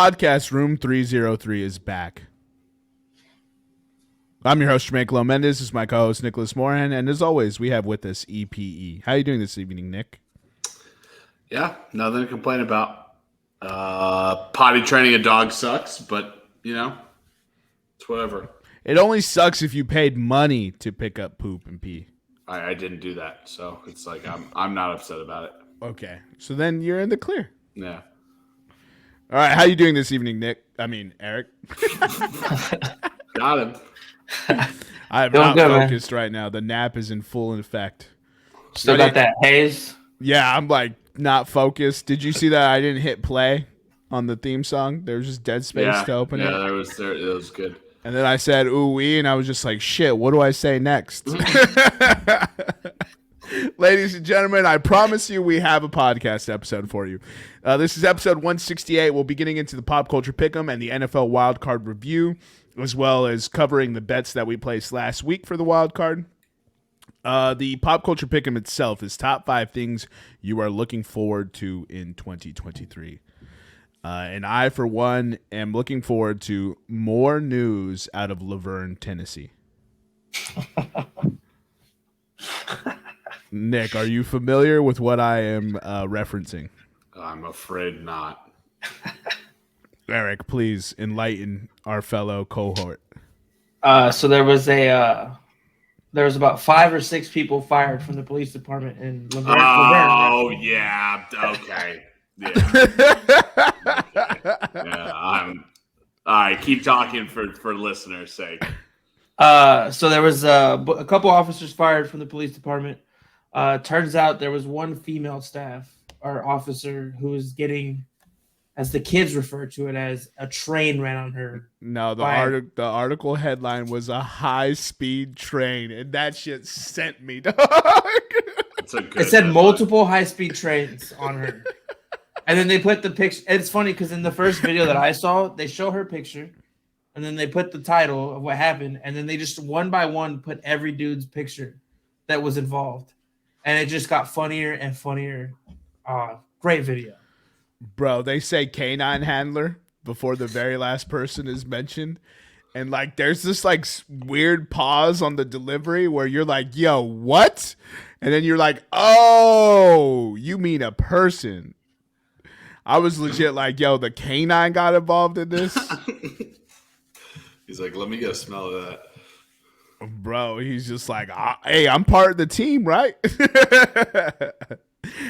podcast, Room303, is back. I'm your host, Jermaine Mendez. This is my co-host, Nicholas Moran. And as always, we have with us EPE. How are you doing this evening, Nick? Yeah, nothing to complain about. Potty training a dog sucks, but, you know, it's whatever. It only sucks if you paid money to pick up poop and pee. I didn't do that, so it's like I'm not upset about it. Okay, so then you're in the clear. Yeah. All right, how you doing this evening, Nick? Eric. Got him. I am not focused right now. The nap is in full effect. Still got that haze? Yeah, I'm like not focused. Did you see that I didn't hit play on the theme song? There was just dead space to open it. Yeah, it was good. And then I said ooh-wee, and I was just like, shit, what do I say next? Ladies and gentlemen, I promise you we have a podcast episode for you. This is episode 168. We'll be getting into the pop culture pick'em and the NFL wildcard review, as well as covering the bets that we placed last week for the wildcard. The pop culture pick'em itself is top 5 things you are looking forward to in 2023. And I, for one, am looking forward to more news out of Laverne, Tennessee. Nick, are you familiar with what I am referencing? I'm afraid not. Eric, please enlighten our fellow cohort. So there was about 5 or 6 people fired from the police department in Laverne. Yeah. Okay. Yeah. All right. Keep talking for listeners' sake. So there was a couple officers fired from the police department. Turns out there was one female staff or officer who was getting, as the kids refer to it, as a train ran on her. No, the article headline was a high-speed train, and that shit sent me, dog. It said multiple high-speed trains on her. And then they put the picture. It's funny because in the first video that I saw, they show her picture, and then they put the title of what happened, and then they just one by one put every dude's picture that was involved. And it just got funnier and funnier. Great video. Bro, they say canine handler before the very last person is mentioned. And, like, there's this, like, weird pause on the delivery where you're like, yo, what? And then you're like, oh, you mean a person. I was legit like, yo, the canine got involved in this. He's like, let me get a smell of that. Bro, he's just like, hey, I'm part of the team, right?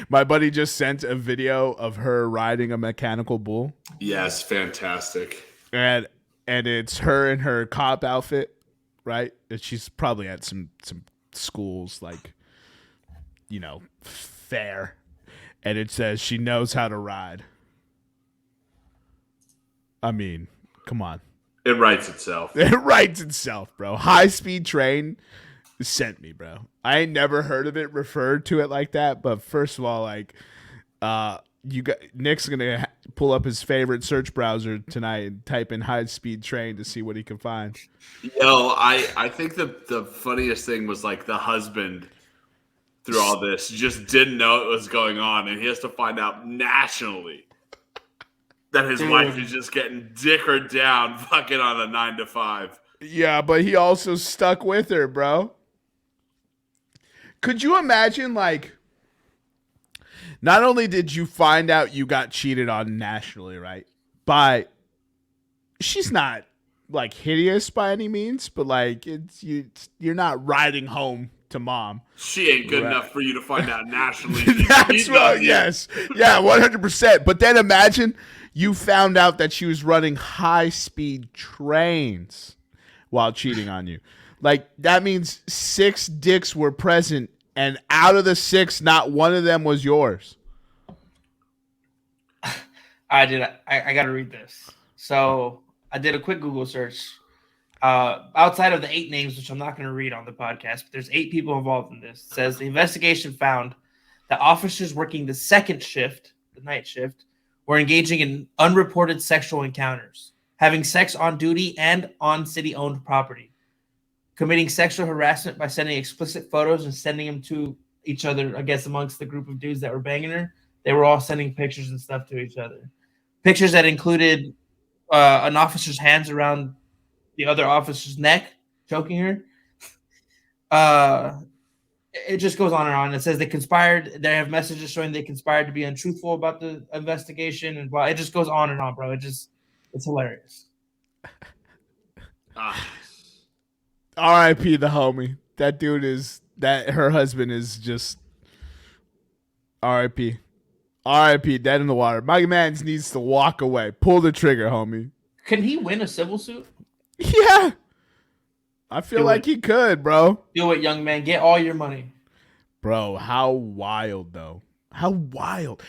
My buddy just sent a video of her riding a mechanical bull. Yes, fantastic. And it's her in her cop outfit, right? And she's probably at some schools, like, you know, fair. And it says she knows how to ride. I mean, come on. It writes itself. It writes itself, bro. High-speed train sent me, bro. I ain't never heard of it referred to it like that. But first of all, like, Nick's gonna pull up his favorite search browser tonight and type in high-speed train to see what he can find. Yo, I think the funniest thing was like the husband through all this just didn't know it was going on, and he has to find out nationally that his wife is just getting dickered down fucking on a 9 to 5. Yeah, but he also stuck with her, bro. Could you imagine, like, not only did you find out you got cheated on nationally, right? But she's not, like, hideous by any means, but, like, you're not riding home to mom. She ain't good enough for you to find out nationally. That's right. Yes. Yeah, 100%. But then imagine you found out that she was running high-speed trains while cheating on you. Like, that means 6 dicks were present, and out of the 6, not one of them was yours. I got to read this. So I did a quick Google search. Outside of the 8 names, which I'm not going to read on the podcast, but there's 8 people involved in this. It says the investigation found that officers working the second shift, the night shift, were engaging in unreported sexual encounters, having sex on duty and on city-owned property, committing sexual harassment by sending explicit photos and sending them to each other, I guess, amongst the group of dudes that were banging her. They were all sending pictures and stuff to each other. Pictures that included an officer's hands around the other officer's neck, choking her. It just goes on and on. It says they conspired. They have messages showing they conspired to be untruthful about the investigation, and it just goes on and on, bro. It's hilarious. R.I.P. the homie. That dude her husband is just R.I.P. R.I.P. Dead in the water. My man needs to walk away. Pull the trigger, homie. Can he win a civil suit? Yeah. I feel like he could, bro. Do it, young man. Get all your money. Bro, how wild, though. How wild.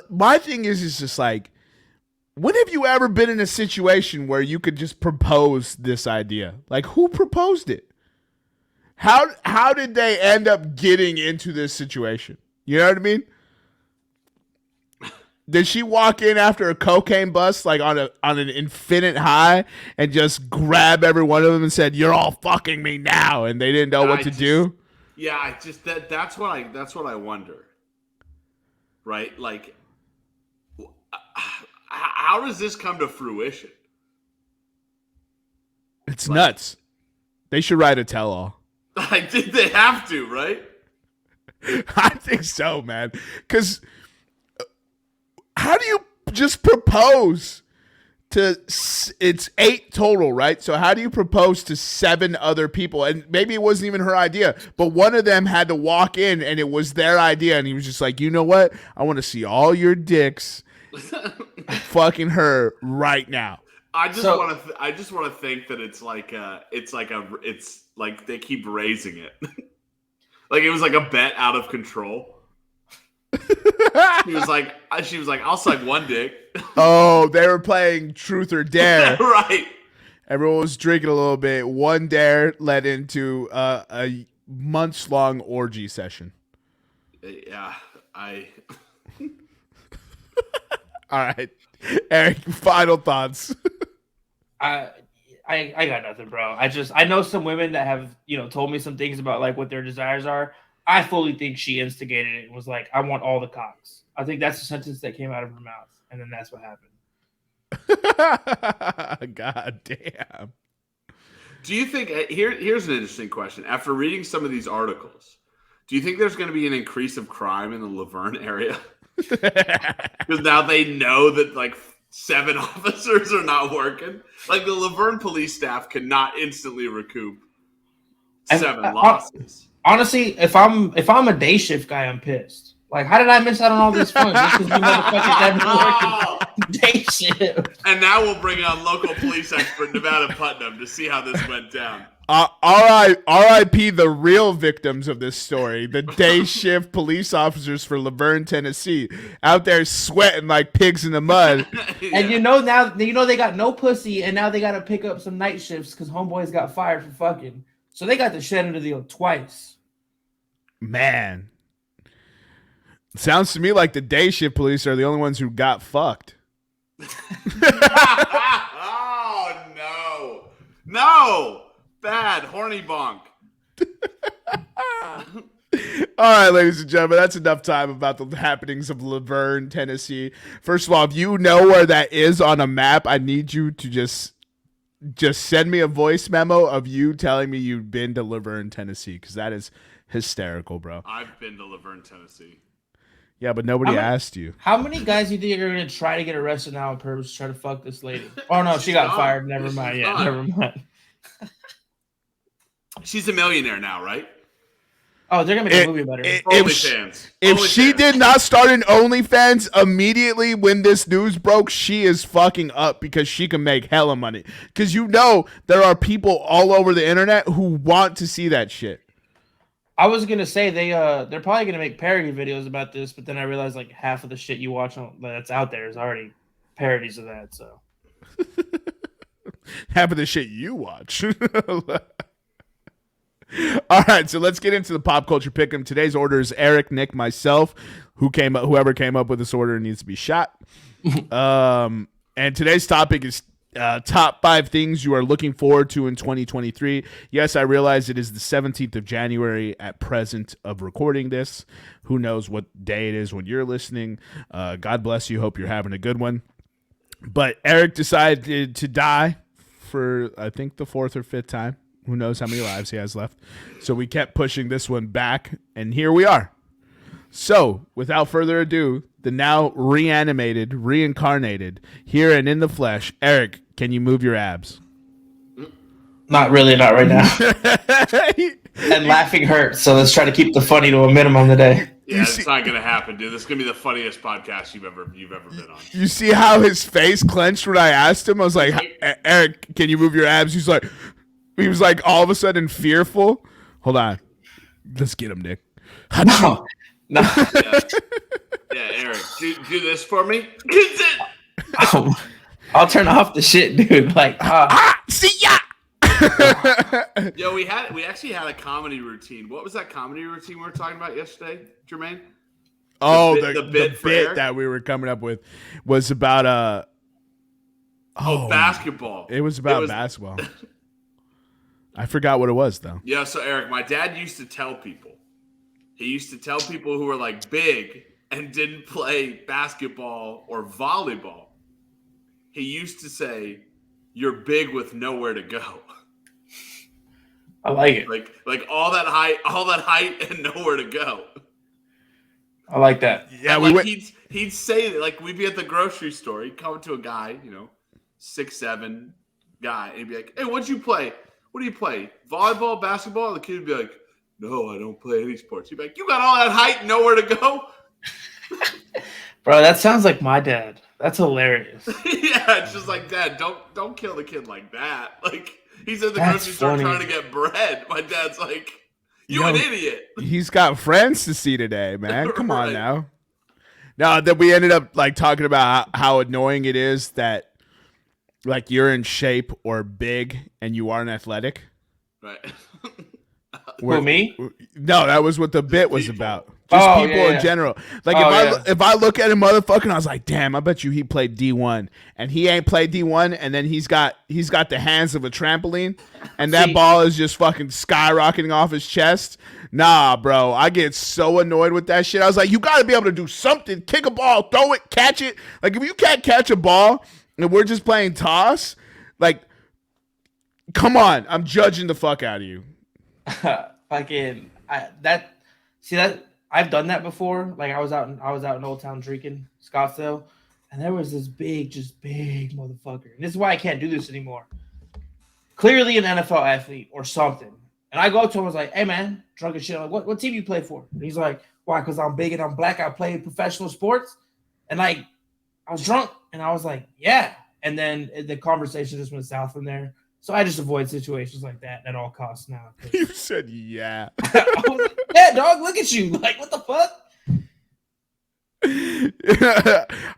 My thing is just like, when have you ever been in a situation where you could just propose this idea? Like, who proposed it? How did they end up getting into this situation? You know what I mean? Did she walk in after a cocaine bust, like on an infinite high, and just grab every one of them and said, "You're all fucking me now," and they didn't know what to do? Yeah, that's what I wonder. Right? Like, how does this come to fruition? It's nuts. They should write a tell-all. I think they have to, right? I think so, man. Because how do you just propose to, it's 8 total, right? So how do you propose to 7 other people? And maybe it wasn't even her idea, but one of them had to walk in and it was their idea. And he was just like, you know what? I want to see all your dicks fucking her right now. I just want to think that it's like they keep raising it. Like it was like a bet out of control. She was like, I'll suck one dick. Oh, they were playing truth or dare. Right. Everyone was drinking a little bit. One dare led into a months-long orgy session. Yeah, All right, Eric, final thoughts. I got nothing, bro. I know some women that have, told me some things about like what their desires are. I fully think she instigated it and was like, I want all the cocks. I think that's the sentence that came out of her mouth. And then that's what happened. God damn. Do you think, here's an interesting question. After reading some of these articles, do you think there's going to be an increase of crime in the Laverne area? Because now they know that like 7 officers are not working. Like the Laverne police staff cannot instantly recoup 7 losses. Honestly, if I'm a day shift guy, I'm pissed. Like, how did I miss out on all this fun just because you motherfuckers have been working day shift? And now we'll bring on local police expert Nevada Putnam to see how this went down. R.I.P. the real victims of this story, the day shift police officers for Laverne, Tennessee, out there sweating like pigs in the mud. Yeah. And now they got no pussy, and now they got to pick up some night shifts because homeboys got fired for fucking. So they got the shit under the deal twice. Man, it sounds to me like the day shift police are the only ones who got fucked. Oh no, bad horny bonk. All right, ladies and gentlemen, that's enough time about the happenings of Laverne, Tennessee. First of all, if you know where that is on a map, I need you to just send me a voice memo of you telling me you've been to Laverne, Tennessee, because that is hysterical, bro. I've been to Laverne, Tennessee. Yeah, but nobody asked you. How many guys do you think are going to try to get arrested now on purpose to try to fuck this lady? Oh, no, she got fired. Never mind. Yeah, never mind. She's a millionaire now, right? Oh, they're going to make a movie about her. If she did not start an OnlyFans immediately when this news broke, she is fucking up because she can make hella money. Because there are people all over the internet who want to see that shit. I was gonna say they're probably gonna make parody videos about this, but then I realized like half of the shit you watch that's out there is already parodies of that. So half of the shit you watch. All right, so let's get into the pop culture pick'em. Today's order is Eric, Nick, myself. Whoever came up with this order needs to be shot. And today's topic is top 5 things you are looking forward to in 2023. Yes, I realize it is the 17th of January at present of recording this. Who knows what day it is when you're listening. God bless you. Hope you're having a good one. But Eric decided to die for, I think, the 4th or 5th time. Who knows how many lives he has left. So we kept pushing this one back, and here we are. So, without further ado, the now reanimated, reincarnated, here and in the flesh, Eric, can you move your abs? Not really, not right now. And laughing hurts, so let's try to keep the funny to a minimum today. Yeah, it's not gonna happen, dude. This is gonna be the funniest podcast you've ever been on. You see how his face clenched when I asked him? I was like, Eric, can you move your abs? He was like all of a sudden fearful. Hold on. Let's get him, Nick. No. Yeah, Eric, do this for me. I'll turn off the shit, dude. Like, see ya. Yo, we actually had a comedy routine. What was that comedy routine we were talking about yesterday, Jermaine? Oh, the bit that we were coming up with was about basketball. It was about basketball. I forgot what it was though. Yeah, so Eric, my dad used to tell people. He used to tell people who were like big and didn't play basketball or volleyball. He used to say, "You're big with nowhere to go." I like it. Like all that height and nowhere to go. I like that. Yeah, and he'd say that, like, we'd be at the grocery store. He'd come to a guy, 6'7" guy, and he'd be like, "Hey, what'd you play? What do you play? Volleyball, basketball?" And the kid would be like, "No, I don't play any sports." He'd be like, "You got all that height and nowhere to go?" Bro, that sounds like my dad. That's hilarious. Yeah, it's just like, Dad, don't kill the kid like that. Like, he's at the grocery store trying to get bread. My dad's like, "You an idiot." He's got friends to see today, man. Come on now. Now that we ended up like talking about how annoying it is that like you're in shape or big and you aren't athletic. Right. Who, me? No, that was what the bit was about. Just people in general. Like if I look at a motherfucker and I was like, damn, I bet you he played D1 and he ain't played D1 and then he's got the hands of a trampoline and that ball is just fucking skyrocketing off his chest. Nah, bro. I get so annoyed with that shit. I was like, you gotta be able to do something. Kick a ball, throw it, catch it. Like if you can't catch a ball and we're just playing toss, like come on. I'm judging the fuck out of you. I've done that before. Like I was out in Old Town drinking Scottsdale, and there was this big motherfucker. And this is why I can't do this anymore. Clearly an NFL athlete or something. And I go up to him, I was like, "Hey man, drunk as shit. I'm like, what team you play for?" And he's like, "Why? Because I'm big and I'm black. I play professional sports." And like I was drunk and I was like, "Yeah." And then the conversation just went south from there. So I just avoid situations like that at all costs now. You said, yeah. I was like, yeah, dog, look at you. Like, what the fuck?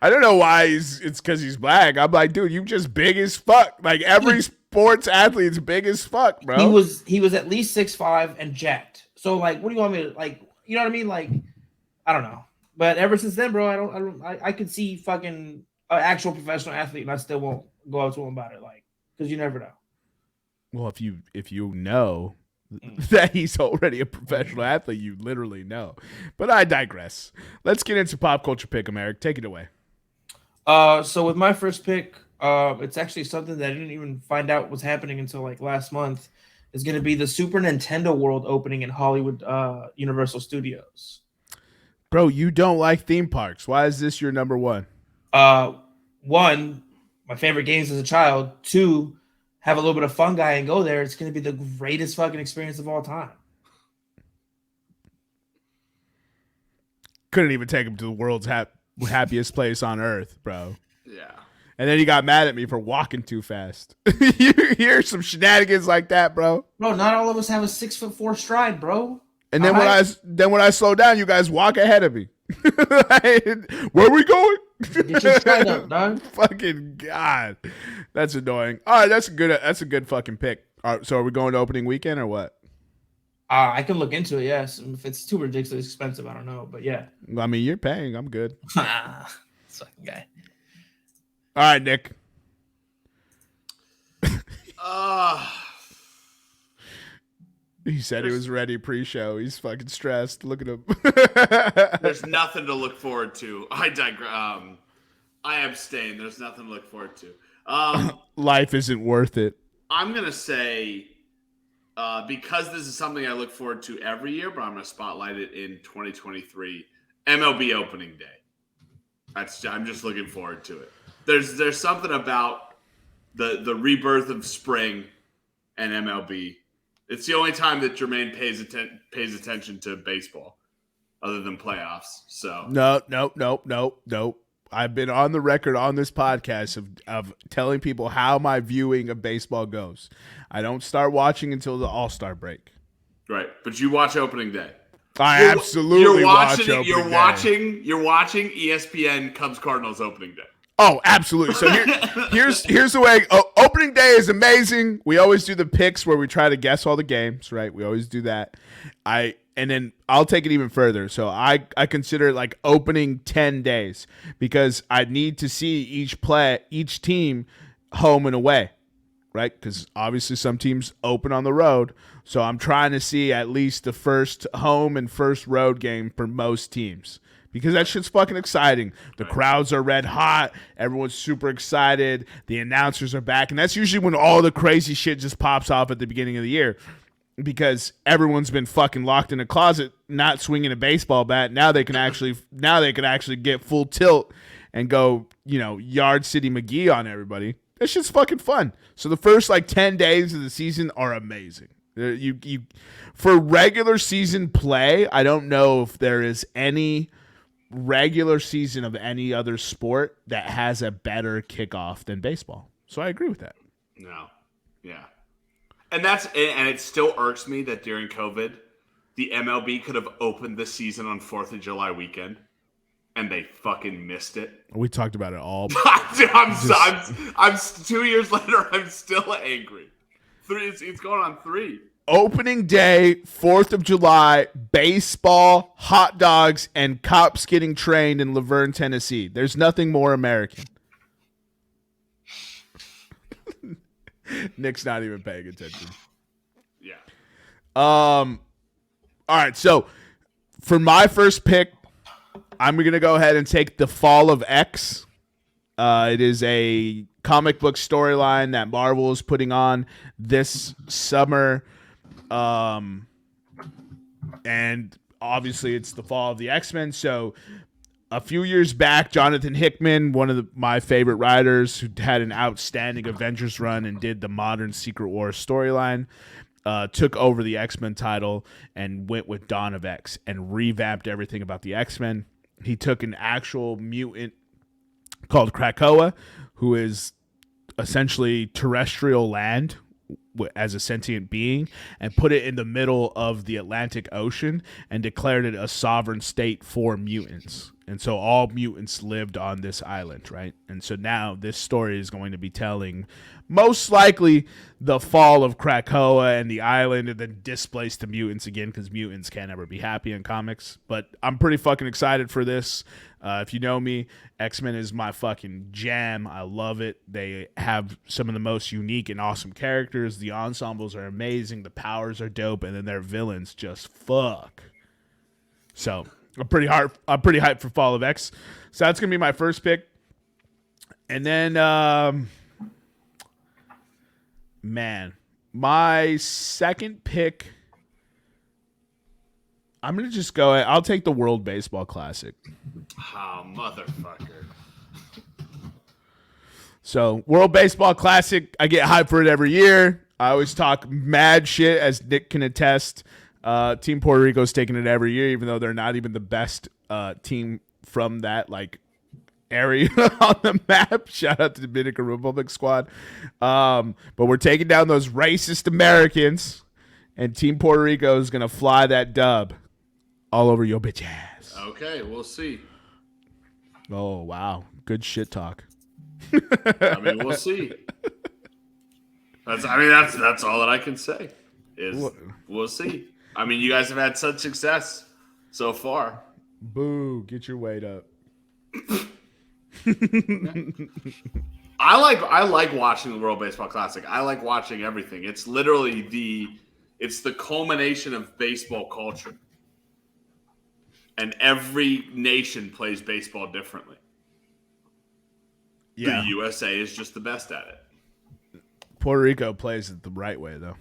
I don't know why it's because he's black. I'm like, dude, you just big as fuck. Like, every sports athlete's big as fuck, bro. He was at least 6'5" and jacked. So, like, what do you want me to, like, you know what I mean? Like, I don't know. But ever since then, bro, I could see fucking an actual professional athlete and I still won't go up to him about it. Like, because you never know. Well, if you know that he's already a professional athlete, you literally know. But I digress. Let's get into pop culture pick'em, Eric. Take it away. So with my first pick, it's actually something that I didn't even find out was happening until like last month. It's going to be the Super Nintendo World opening in Hollywood Universal Studios. Bro, you don't like theme parks. Why is this your number one? One, my favorite games as a child. Two, have a little bit of fun guy and go there. It's going to be the greatest fucking experience of all time. Couldn't even take him to the world's happiest place on earth, bro. Yeah. And then he got mad at me for walking too fast. You hear some shenanigans like that, bro. Bro, not all of us have a 6'4" stride, bro. And then when I slow down, you guys walk ahead of me. Where are we going? Get your stride up, dog. Fucking God. That's annoying. All right, that's a good fucking pick. All right, so are we going to opening weekend or what? I can look into it, yes. If it's too ridiculously expensive, I don't know. But yeah. I mean, you're paying. I'm good. This fucking guy. All right, Nick. He said he was ready pre-show. He's fucking stressed. Look at him. There's nothing to look forward to. I digress. I abstain. There's nothing to look forward to. Life isn't worth it. I'm going to say, because this is something I look forward to every year, but I'm going to spotlight it in 2023, MLB opening day. I'm just looking forward to it. There's something about the rebirth of spring and MLB. It's the only time that Jermaine pays attention to baseball, other than playoffs. So No. I've been on the record on this podcast of telling people how my viewing of baseball goes. I don't start watching until the All-Star break. Right, but you watch opening day. I absolutely watch opening day. You're watching ESPN Cubs Cardinals opening day. Oh, absolutely. So here's the way. Opening day is amazing. We always do the picks where we try to guess all the games, right? We always do that. And then I'll take it even further. So I consider it like opening 10 days because I need to see each team home and away, right? Because obviously some teams open on the road. So I'm trying to see at least the first home and first road game for most teams. Because that shit's fucking exciting. The crowds are red hot. Everyone's super excited. The announcers are back. And that's usually when all the crazy shit just pops off at the beginning of the year. Because everyone's been fucking locked in a closet, not swinging a baseball bat. Now they can actually get full tilt and go, Yard City McGee on everybody. That shit's fucking fun. So the first 10 days of the season are amazing. You for regular season play, I don't know if there is any regular season of any other sport that has a better kickoff than baseball. So I agree with that. No. Yeah. And it still irks me that during COVID, the MLB could have opened the season on 4th of July weekend and they fucking missed it. We talked about it all. Dude, I'm 2 years later, I'm still angry. It's going on 3. Opening day, 4th of July, baseball, hot dogs, and cops getting trained in Laverne, Tennessee. There's nothing more American. Nick's not even paying attention. Yeah. All right, so for my first pick, I'm going to go ahead and take The Fall of X. It is a comic book storyline that Marvel is putting on this summer. And obviously it's the fall of the X-Men. So a few years back, Jonathan Hickman, one of my favorite writers who had an outstanding Avengers run and did the modern Secret Wars storyline, took over the X-Men title and went with Dawn of X and revamped everything about the X-Men. He took an actual mutant called Krakoa, who is essentially terrestrial land as a sentient being, and put it in the middle of the Atlantic Ocean and declared it a sovereign state for mutants. And so all mutants lived on this island, right? And so now this story is going to be telling most likely the fall of Krakoa and the island and then displace the mutants again, because mutants can't ever be happy in comics. But I'm pretty fucking excited for this. If you know me, X-Men is my fucking jam. I love it. They have some of the most unique and awesome characters. The ensembles are amazing. The powers are dope. And then their villains just fuck. So I'm pretty hyped for Fall of X. So that's going to be my first pick. And then, man, my second pick, I'm going to just go, I'll take the World Baseball Classic. Oh, motherfucker. So, World Baseball Classic, I get hyped for it every year. I always talk mad shit, as Nick can attest. Team Puerto Rico's taking it every year, even though they're not even the best team from that area on the map. Shout out to the Dominican Republic squad. But we're taking down those racist Americans, and Team Puerto Rico is gonna fly that dub all over your bitch ass. Okay, we'll see. Oh wow, good shit talk. I mean, we'll see. That's all that I can say. Is we'll see. I mean, you guys have had such success so far. Boo! Get your weight up. I like watching the World Baseball Classic. I like watching everything. It's literally the culmination of baseball culture. And every nation plays baseball differently. Yeah. The USA is just the best at it. Puerto Rico plays it the right way, though.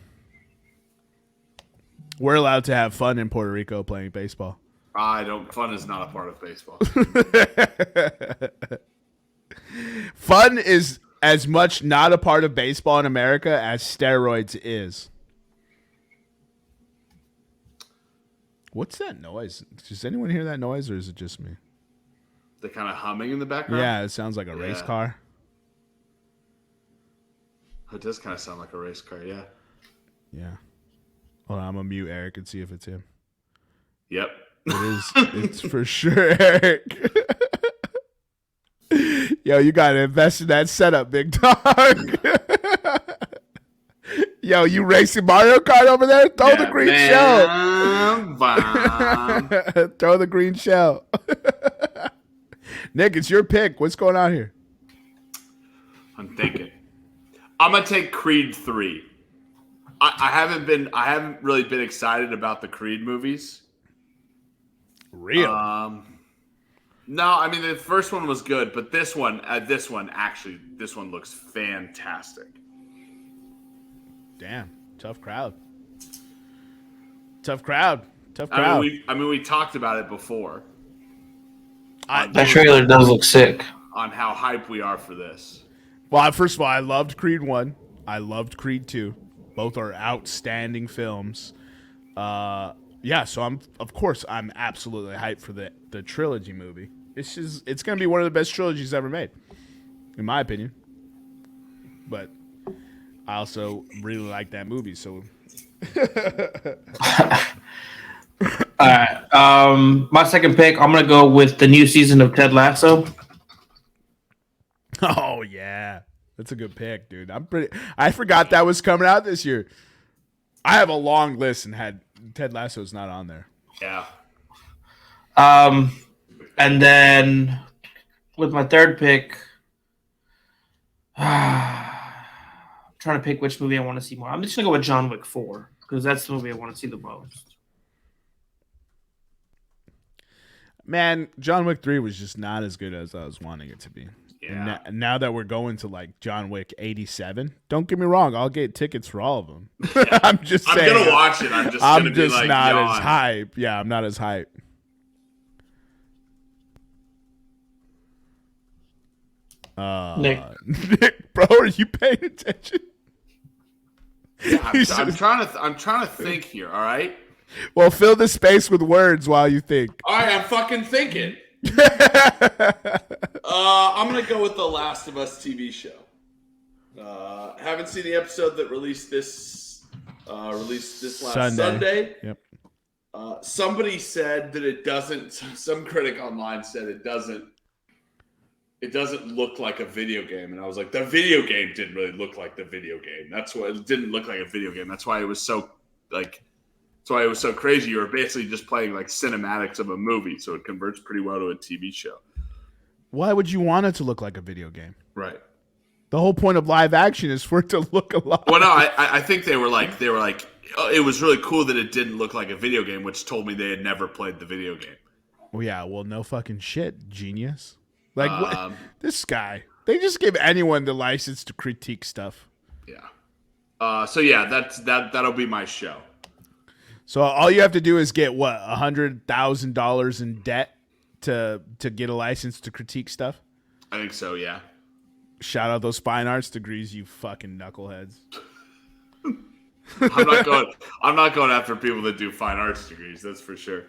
We're allowed to have fun in Puerto Rico playing baseball. Fun is not a part of baseball. Fun is as much not a part of baseball in America as steroids is. What's that noise? Does anyone hear that noise, or is it just me? The kind of humming in the background? Yeah, it sounds like a race car. It does kind of sound like a race car, yeah. Yeah. Hold on, I'm going to mute Eric and see if it's him. Yep. It is. It's for sure Eric. Yo, you got to invest in that setup, big dog. Yo, you racing Mario Kart over there? Throw the green shell. Throw the green shell. Nick, it's your pick. What's going on here? I'm thinking. I'm gonna take Creed 3. I haven't really been excited about the Creed movies. Real? No, I mean the first one was good, but this one looks fantastic. Damn, tough crowd. Tough crowd. I mean, we talked about it before. That trailer does look sick. On how hyped we are for this. Well, first of all, I loved Creed 1. I loved Creed 2. Both are outstanding films. Yeah, so I'm absolutely hyped for the trilogy movie. It's going to be one of the best trilogies ever made, in my opinion. But I also really like that movie, so. All right. My second pick, I'm gonna go with the new season of Ted Lasso. Oh yeah, that's a good pick, dude. I forgot that was coming out this year. I have a long list and had Ted Lasso's not on there. Yeah. And then with my third pick, I'm trying to pick which movie I want to see more. I'm just gonna go with John Wick 4 because that's the movie I want to see the most. Man, John Wick 3 was just not as good as I was wanting it to be. Yeah. And now that we're going to like John Wick 87, don't get me wrong, I'll get tickets for all of them. Yeah. I'm saying. I'm gonna watch it. I'm just like, not yawn. as hype. Yeah, I'm not as hype. Nick, bro, are you paying attention? Yeah, I'm trying to think here. All right. Well, fill the space with words while you think. All right, I'm fucking thinking. I'm gonna go with the Last of Us TV show. Haven't seen the episode that released this last Sunday. Yep. Somebody said that it doesn't. Some critic online said it doesn't look like a video game, and I was like, the video game didn't really look like the video game. That's why it didn't look like a video game. That's why it was so crazy. You were basically just playing like cinematics of a movie, so it converts pretty well to a TV show. Why would you want it to look like a video game? Right. The whole point of live action is for it to look a lot. Well, no, I think they were like, oh, it was really cool that it didn't look like a video game, which told me they had never played the video game. Well, yeah, well, no fucking shit, genius. Like, what? This guy, they just give anyone the license to critique stuff. Yeah. So yeah, that'll be my show. So all you have to do is get what, $100,000 in debt to get a license to critique stuff. I think so. Yeah. Shout out those fine arts degrees, you fucking knuckleheads. I'm not going after people that do fine arts degrees. That's for sure.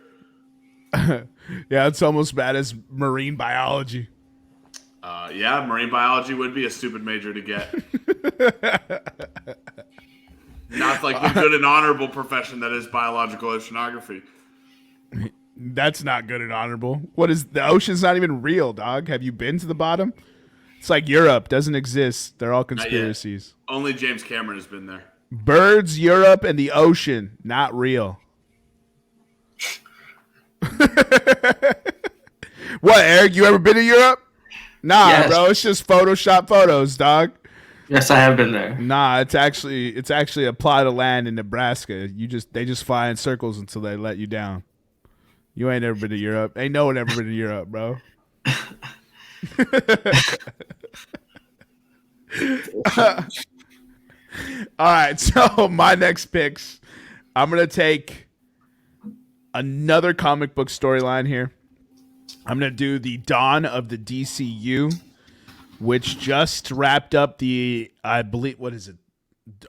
Yeah, it's almost bad as marine biology. Yeah, marine biology would be a stupid major to get. Not like the good and honorable profession that is biological oceanography. That's not good and honorable. What is the ocean's not even real, dog? Have you been to the bottom? It's like Europe doesn't exist. They're all conspiracies. Only James Cameron has been there. Birds, Europe, and the ocean, not real. What, Eric? You ever been to Europe? Nah, yes. Bro. It's just Photoshop photos, dog. Yes, I have been there. Nah, it's actually a plot of land in Nebraska. They just fly in circles until they let you down. You ain't ever been to Europe. Ain't no one ever been to Europe, bro. All right, so my next picks, I'm gonna take another comic book storyline here. I'm gonna do the dawn of the DCU, which just wrapped up the, I believe, what is it,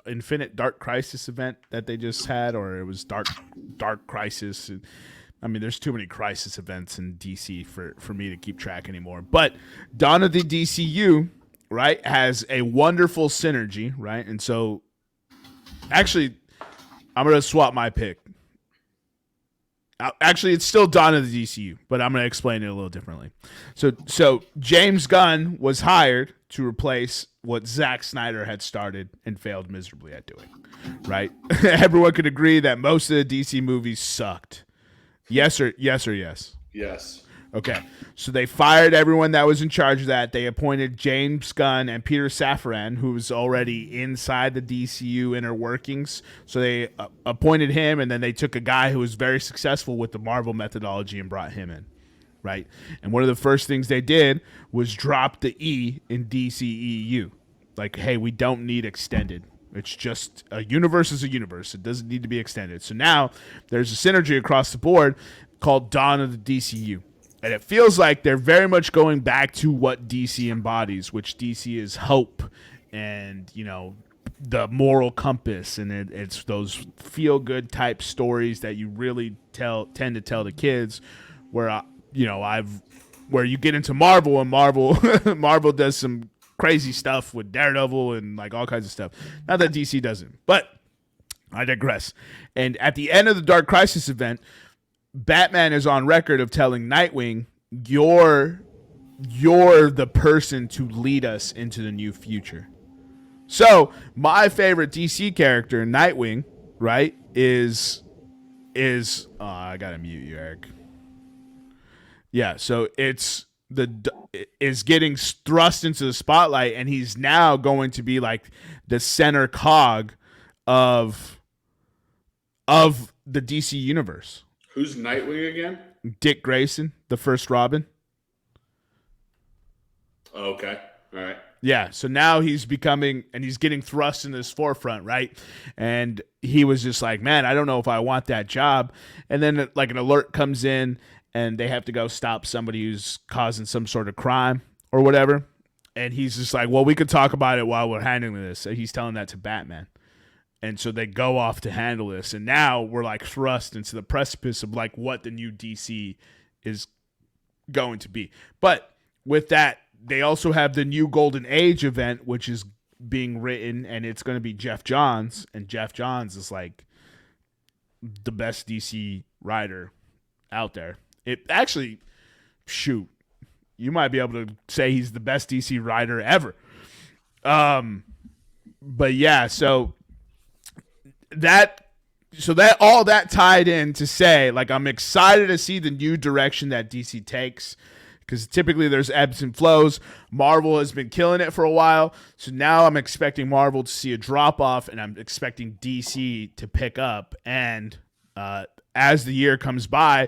Infinite Dark Crisis event that they just had, or it was Dark Crisis. I mean, there's too many crisis events in DC for me to keep track anymore. But Dawn of the DCU, right, has a wonderful synergy, right? And so, actually, I'm going to swap my pick. Actually, it's still Dawn of the DCU, but I'm going to explain it a little differently. So James Gunn was hired to replace what Zack Snyder had started and failed miserably at doing, right? Everyone could agree that most of the DC movies sucked. Yes or yes? Yes. Okay. So they fired everyone that was in charge of that. They appointed James Gunn and Peter Safran, who was already inside the DCU inner workings. So they appointed him, and then they took a guy who was very successful with the Marvel methodology and brought him in, right? And one of the first things they did was drop the E in DCEU. Like, hey, we don't need extended. It's just a universe is a universe. It doesn't need to be extended. So now there's a synergy across the board called Dawn of the DCU. And it feels like they're very much going back to what DC embodies, which DC is hope and, you know, the moral compass. And it's those feel-good type stories that you really tend to tell the kids where, where you get into Marvel, and Marvel does some crazy stuff with Daredevil and like all kinds of stuff. Not that DC doesn't, but I digress. And at the end of the Dark Crisis event, Batman is on record of telling Nightwing, you're the person to lead us into the new future. So my favorite DC character, Nightwing, right, is I gotta mute you, Eric. Yeah, so is getting thrust into the spotlight, and he's now going to be like the center cog of the DC universe. Who's Nightwing again? Dick Grayson, the first Robin. Oh, okay. All right. Yeah, so now he's getting thrust in this forefront, right? And he was just like, man, I don't know if I want that job. And then like an alert comes in, and they have to go stop somebody who's causing some sort of crime or whatever. And he's just like, well, we could talk about it while we're handling this. So he's telling that to Batman. And so they go off to handle this. And now we're like thrust into the precipice of like what the new DC is going to be. But with that, they also have the new Golden Age event, which is being written, and it's going to be Jeff Johns. And Jeff Johns is like the best DC writer out there. It actually, shoot, you might be able to say he's the best DC writer ever. But yeah, so all that tied in to say, like, I'm excited to see the new direction that DC takes, because typically there's ebbs and flows. Marvel has been killing it for a while, so now I'm expecting Marvel to see a drop off, and I'm expecting DC to pick up. And as the year comes by,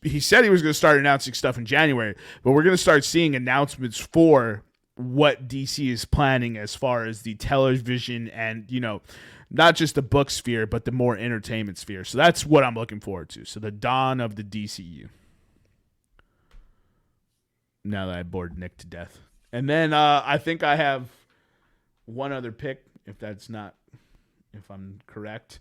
he said he was going to start announcing stuff in January, but we're going to start seeing announcements for what DC is planning as far as the television and, you know, not just the book sphere, but the more entertainment sphere. So that's what I'm looking forward to. So the dawn of the DCU. Now that I bored Nick to death. And then I think I have one other pick, if I'm correct.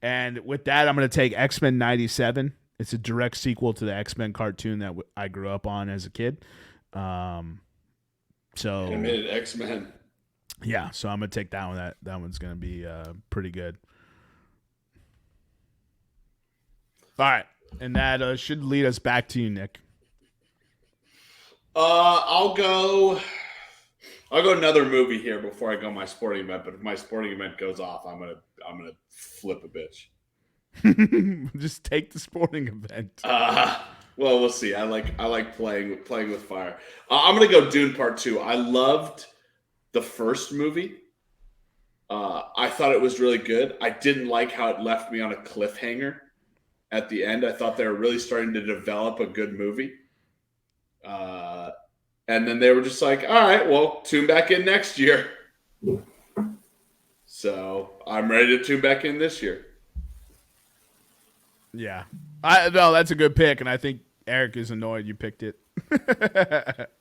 And with that, I'm going to take X-Men 97. It's a direct sequel to the X-Men cartoon that I grew up on as a kid. Animated X-Men. Yeah, so I'm going to take that one. That one's going to be pretty good. All right, and that should lead us back to you, Nick. I'll go another movie here before I go my sporting event. But if my sporting event goes off, I'm gonna flip a bitch. Just take the sporting event. Well, we'll see. I like playing with fire. I'm gonna go Dune Part 2. I loved the first movie. I thought it was really good. I didn't like how it left me on a cliffhanger at the end. I thought they were really starting to develop a good movie. And then they were just like, all right, well, tune back in next year. So I'm ready to tune back in this year. Yeah. No, that's a good pick, and I think Eric is annoyed you picked it.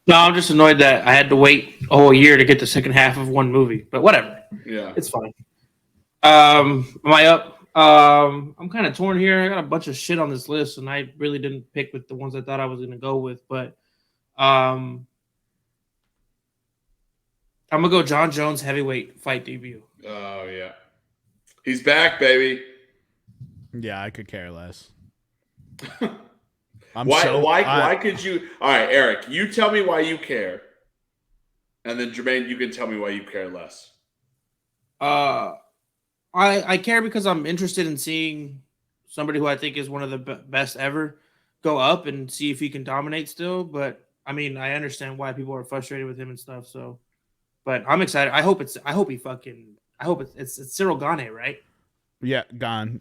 No, I'm just annoyed that I had to wait a whole year to get the second half of one movie. But whatever. Yeah. It's fine. Am I up? I'm kind of torn here. I got a bunch of shit on this list, and I really didn't pick with the ones I thought I was going to go with. But I'm gonna go John Jones heavyweight fight debut. Oh yeah, he's back, baby. Yeah, I could care less. Why could you? All right, Eric, you tell me why you care, and then Jermaine, you can tell me why you care less. I care because I'm interested in seeing somebody who I think is one of the best ever go up and see if he can dominate still. But I mean, I understand why people are frustrated with him and stuff. So, but I'm excited. I hope it's Cyril Gane, right? Yeah, Gone.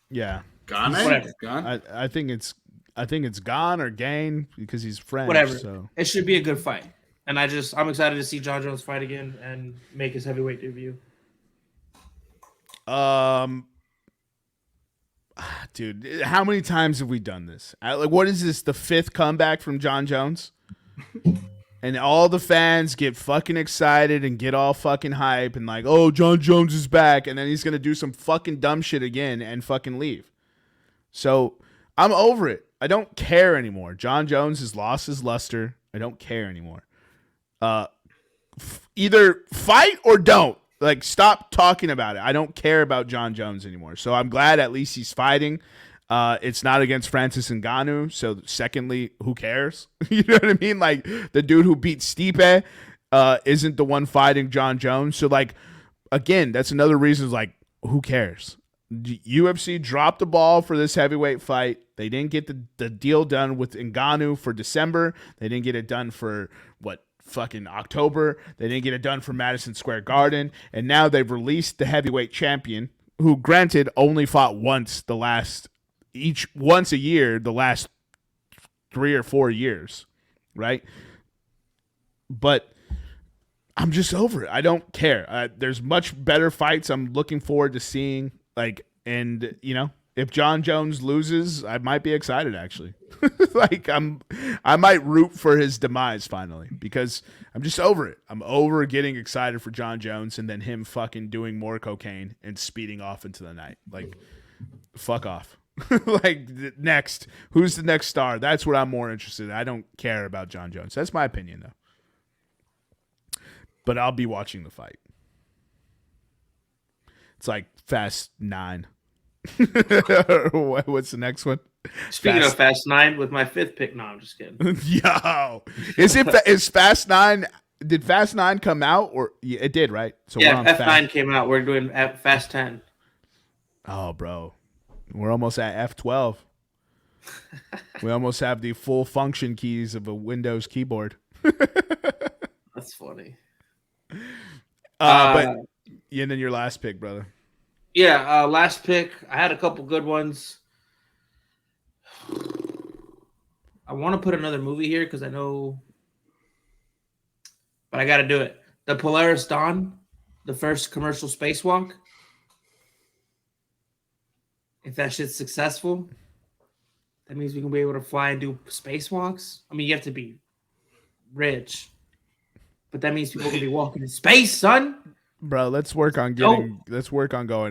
Yeah. Gone? I think it's Gone or Gain because he's French. Whatever. So it should be a good fight. And I'm excited to see John Jones fight again and make his heavyweight debut. Dude, how many times have we done this? Like, what is this? The 5th comeback from John Jones? And all the fans get fucking excited and get all fucking hype and like, oh, John Jones is back. And then he's going to do some fucking dumb shit again and fucking leave. So I'm over it. I don't care anymore. John Jones has lost his luster. I don't care anymore. Either fight or don't. Like, stop talking about it. I don't care about John Jones anymore. So I'm glad at least he's fighting. It's not against Francis Ngannou. So secondly, who cares? You know what I mean? Like, the dude who beat Stipe isn't the one fighting John Jones. So, like, again, that's another reason, like, who cares? UFC dropped the ball for this heavyweight fight. They didn't get the deal done with Ngannou for December. They didn't get it done for, fucking October. They didn't get it done for Madison Square Garden. And now they've released the heavyweight champion, who, granted, only fought once a year the last 3 or 4 years, right? But I'm just over it. I don't care. There's much better fights I'm looking forward to seeing. Like, and if John Jones loses, I might be excited actually. Like, I might root for his demise finally because I'm just over it. I'm over getting excited for John Jones and then him fucking doing more cocaine and speeding off into the night. Like, fuck off. Like, next, who's the next star? That's what I'm more interested in. I don't care about John Jones. That's my opinion though. But I'll be watching the fight. It's like Fast 9. What's the next one? Speaking of Fast 9, with my 5th pick. No, I'm just kidding. Yo, is Fast 9? Did Fast 9 come out or it did, right? So yeah, F9 came out. We're doing Fast 10. Oh, bro, we're almost at F12. We almost have the full function keys of a Windows keyboard. That's funny. But yeah, and then your last pick, brother. Yeah, last pick. I had a couple good ones. I want to put another movie here because I know, but I got to do it. The Polaris Dawn, the first commercial spacewalk. If that shit's successful, that means we can be able to fly and do spacewalks. I mean, you have to be rich, but that means people can be walking in space, son. Bro, let's work on going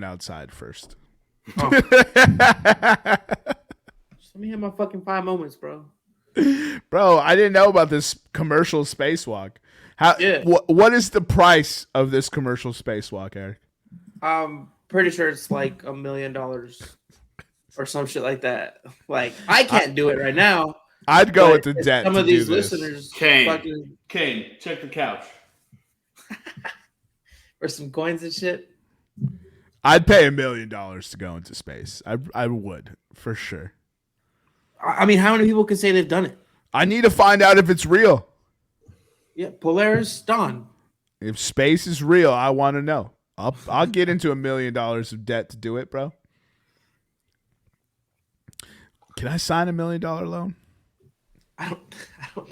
outside first. Oh. Just let me have my fucking 5 moments, bro. Bro, I didn't know about this commercial spacewalk. What is the price of this commercial spacewalk, Eric? I'm pretty sure it's like $1 million or some shit like that. Like, I can't do it right now. I'd go with the debt. Some of these listeners, Kane, check the couch. Or some coins and shit. I'd pay $1 million to go into space. I would, for sure. I mean, how many people can say they've done it? I need to find out if it's real. Yeah, Polaris Dawn. If space is real, I want to know. I'll get into $1 million of debt to do it, bro. Can I sign $1 million loan? I don't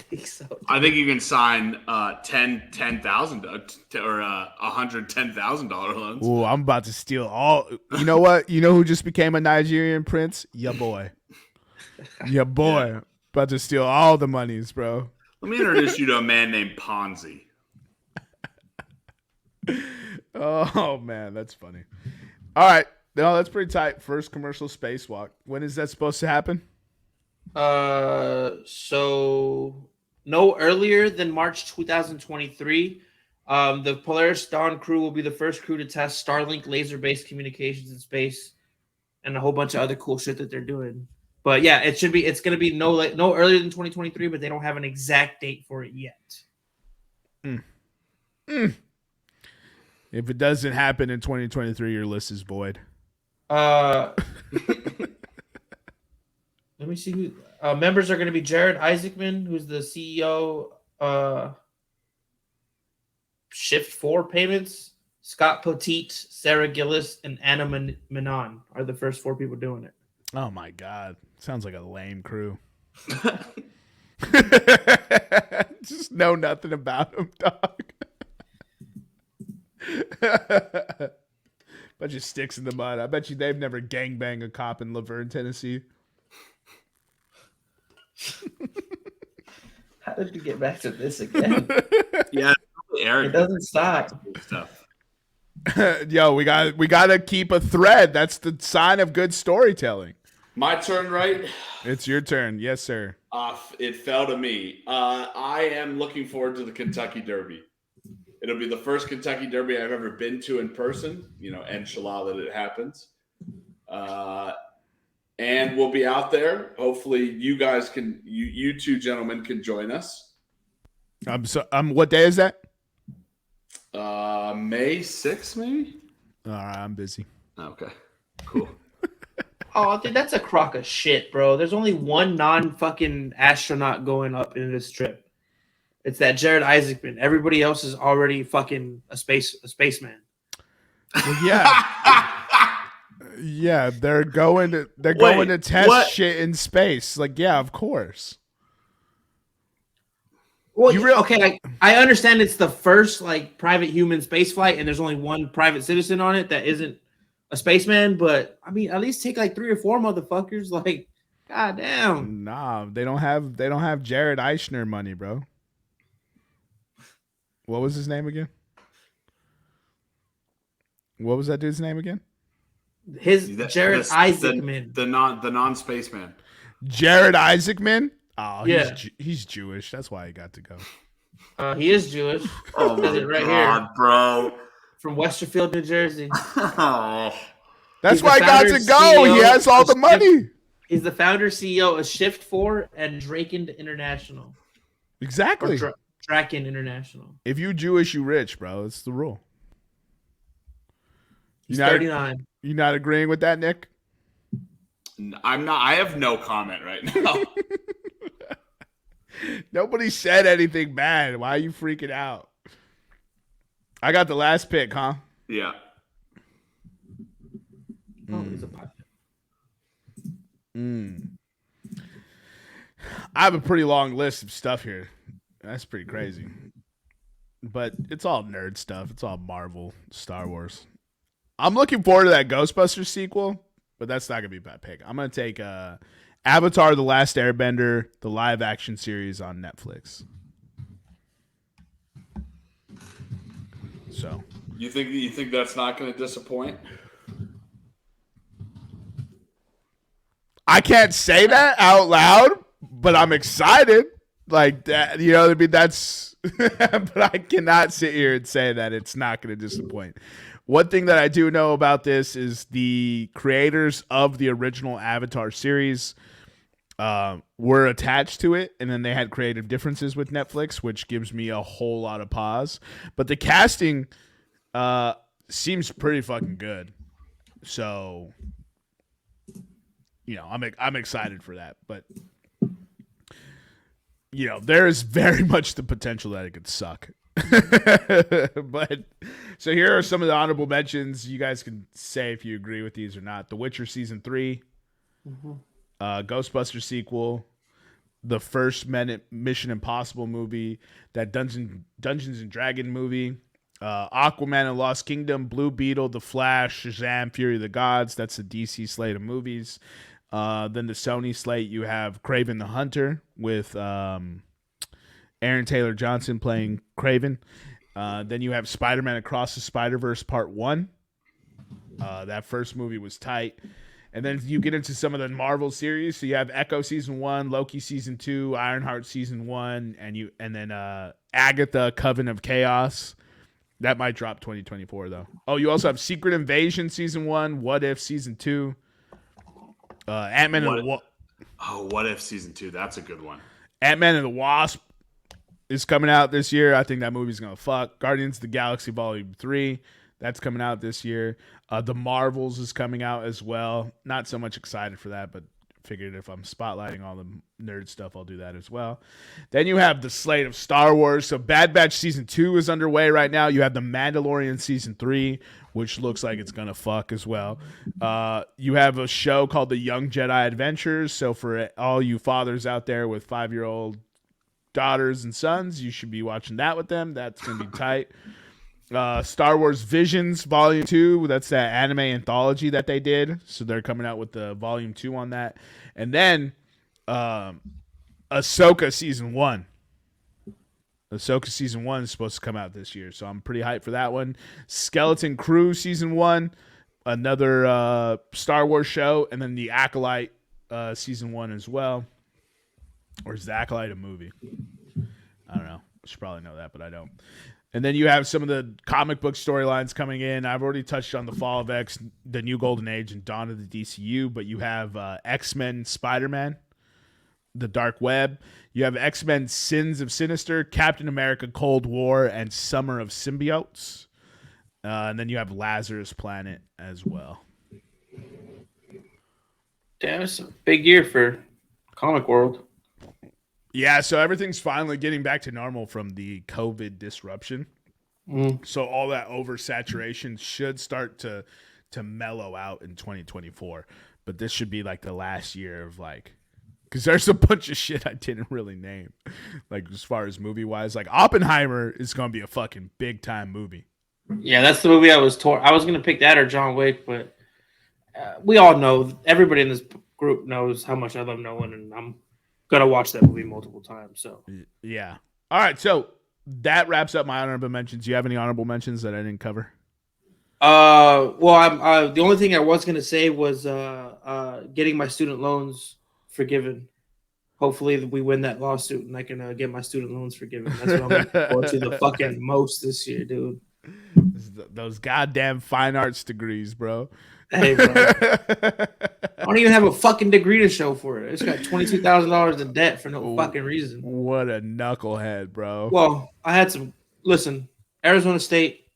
think so. I think you can sign $10,000 or $110,000 loans. Ooh, I'm about to steal all. You know what? You know who just became a Nigerian prince? Ya boy. Ya boy. Yeah. About to steal all the monies, bro. Let me introduce you to a man named Ponzi. Oh, man. That's funny. All right. No, that's pretty tight. First commercial spacewalk. When is that supposed to happen? So no earlier than March 2023. The Polaris Dawn crew will be the first crew to test Starlink laser-based communications in space, and a whole bunch of other cool shit that they're doing. But yeah, it's gonna be no earlier than 2023, but they don't have an exact date for it yet. If it doesn't happen in 2023, your list is void. Let me see who members are going to be. Jared Isaacman, who's the CEO, Shift 4 Payments. Scott Poteet, Sarah Gillis, and Anna Menon are the first 4 people doing it. Oh my God. Sounds like a lame crew. Just know nothing about them, dog. Bunch of sticks in the mud. I bet you they've never gangbanged a cop in Laverne, Tennessee. How did we get back to this again? Yeah, Eric. It doesn't stop. Stuff. Yo, we gotta keep a thread. That's the sign of good storytelling. My turn, right? It's your turn. Yes, sir. It fell to me. I am looking forward to the Kentucky Derby. It'll be the first Kentucky Derby I've ever been to in person, inshallah that it happens. And we'll be out there. Hopefully you guys you two gentlemen can join us. What day is that? May 6th, maybe? All right, I'm busy. Okay, cool. Oh, dude, that's a crock of shit, bro. There's only one non-fucking astronaut going up in this trip. It's that Jared Isaacman. Everybody else is already fucking a spaceman. Well, yeah. Yeah, they're going to test shit in space. Like, yeah, of course. Well, I understand it's the first private human space flight, and there's only one private citizen on it that isn't a spaceman. But I mean, at least take 3 or 4 motherfuckers. God damn. Nah, they don't have Jared Eichner money, bro. What was his name again? What was that dude's name again? Jared Isaacman. The non-spaceman. Jared Isaacman? Oh, yeah. He's Jewish. That's why he got to go. He is Jewish. Oh my God, bro. From Westerfield, New Jersey. Oh. That's why he got to go. He has all the money. He's the founder CEO of Shift 4 and Draken International. Exactly. Draken International. If you Jewish, you rich, bro. It's the rule. He's 39. You not agreeing with that, Nick? I'm not. I have no comment right now. Nobody said anything bad. Why are you freaking out? I got the last pick, huh? Yeah. Oh, he's a pilot. I have a pretty long list of stuff here. That's pretty crazy. But it's all nerd stuff. It's all Marvel, Star Wars. I'm looking forward to that Ghostbusters sequel, but that's not going to be my pick. I'm going to take Avatar: The Last Airbender, the live action series on Netflix. So, you think that's not going to disappoint? I can't say that out loud, but I'm excited. Like that, I mean, that's. But I cannot sit here and say that it's not going to disappoint. One thing that I do know about this is the creators of the original Avatar series were attached to it, and then they had creative differences with Netflix, which gives me a whole lot of pause. But the casting seems pretty fucking good, so I'm excited for that. But there is very much the potential that it could suck. But so here are some of the honorable mentions. You guys can say if you agree with these or not. The Witcher season 3, Ghostbusters sequel, the first Mission Impossible movie, that Dungeons and Dragon movie, Aquaman and Lost Kingdom, Blue Beetle, The Flash, Shazam, Fury of the Gods. That's the DC slate of movies. Then the Sony slate, you have Kraven the Hunter with Aaron Taylor Johnson playing Kraven. Then you have Spider-Man Across the Spider-Verse Part 1. That first movie was tight. And then you get into some of the Marvel series. So you have Echo Season 1, Loki Season 2, Ironheart Season 1, and then Agatha Coven of Chaos. That might drop 2024, though. Oh, you also have Secret Invasion Season 1, What If Season 2, Ant-Man and the Wasp. Oh, What If Season 2. That's a good one. Ant-Man and the Wasp is coming out this year. I think that movie's going to fuck. Guardians of the Galaxy Volume 3. That's coming out this year. The Marvels is coming out as well. Not so much excited for that, but figured if I'm spotlighting all the nerd stuff, I'll do that as well. Then you have the slate of Star Wars. So Bad Batch Season 2 is underway right now. You have The Mandalorian Season 3, which looks like it's going to fuck as well. You have a show called The Young Jedi Adventures. So for all you fathers out there with 5-year-old daughters and sons, you should be watching that with them. That's going to be tight. Star Wars Visions Volume 2. That's that anime anthology that they did. So they're coming out with the Volume 2 on that. And then Ahsoka Season 1. Ahsoka Season 1 is supposed to come out this year. So I'm pretty hyped for that one. Skeleton Crew Season 1. Another Star Wars show. And then The Acolyte Season 1 as well. Or is The Acolyte a movie? I don't know. I should probably know that, but I don't. And then you have some of the comic book storylines coming in. I've already touched on the Fall of X, the New Golden Age, and Dawn of the DCU. But you have X-Men Spider-Man, The Dark Web. You have X-Men Sins of Sinister, Captain America Cold War, and Summer of Symbiotes. And then you have Lazarus Planet as well. Damn, it's a big year for comic world. Yeah, so everything's finally getting back to normal from the COVID disruption. So all that oversaturation should start to mellow out in 2024. But this should be like the last year of like, because there's a bunch of shit I didn't really name. Like as far as movie-wise, like Oppenheimer is going to be a fucking big-time movie. Yeah, that's the movie I was going to pick that or John Wick, but we all know, everybody in this group knows how much I love Nolan, and I'm gonna watch that movie multiple times. So yeah. All right. So that wraps up my honorable mentions. Do you have any honorable mentions that I didn't cover? Well, I'm the only thing I was gonna say was getting my student loans forgiven. Hopefully, we win that lawsuit and I can get my student loans forgiven. That's what I'm looking forward to the fucking most this year, dude. Those goddamn fine arts degrees, bro. Hey, bro. I don't even have a fucking degree to show for it. It's got $22,000 in debt for no fucking reason. What a knucklehead, bro. Well, I had some. Listen, Arizona State,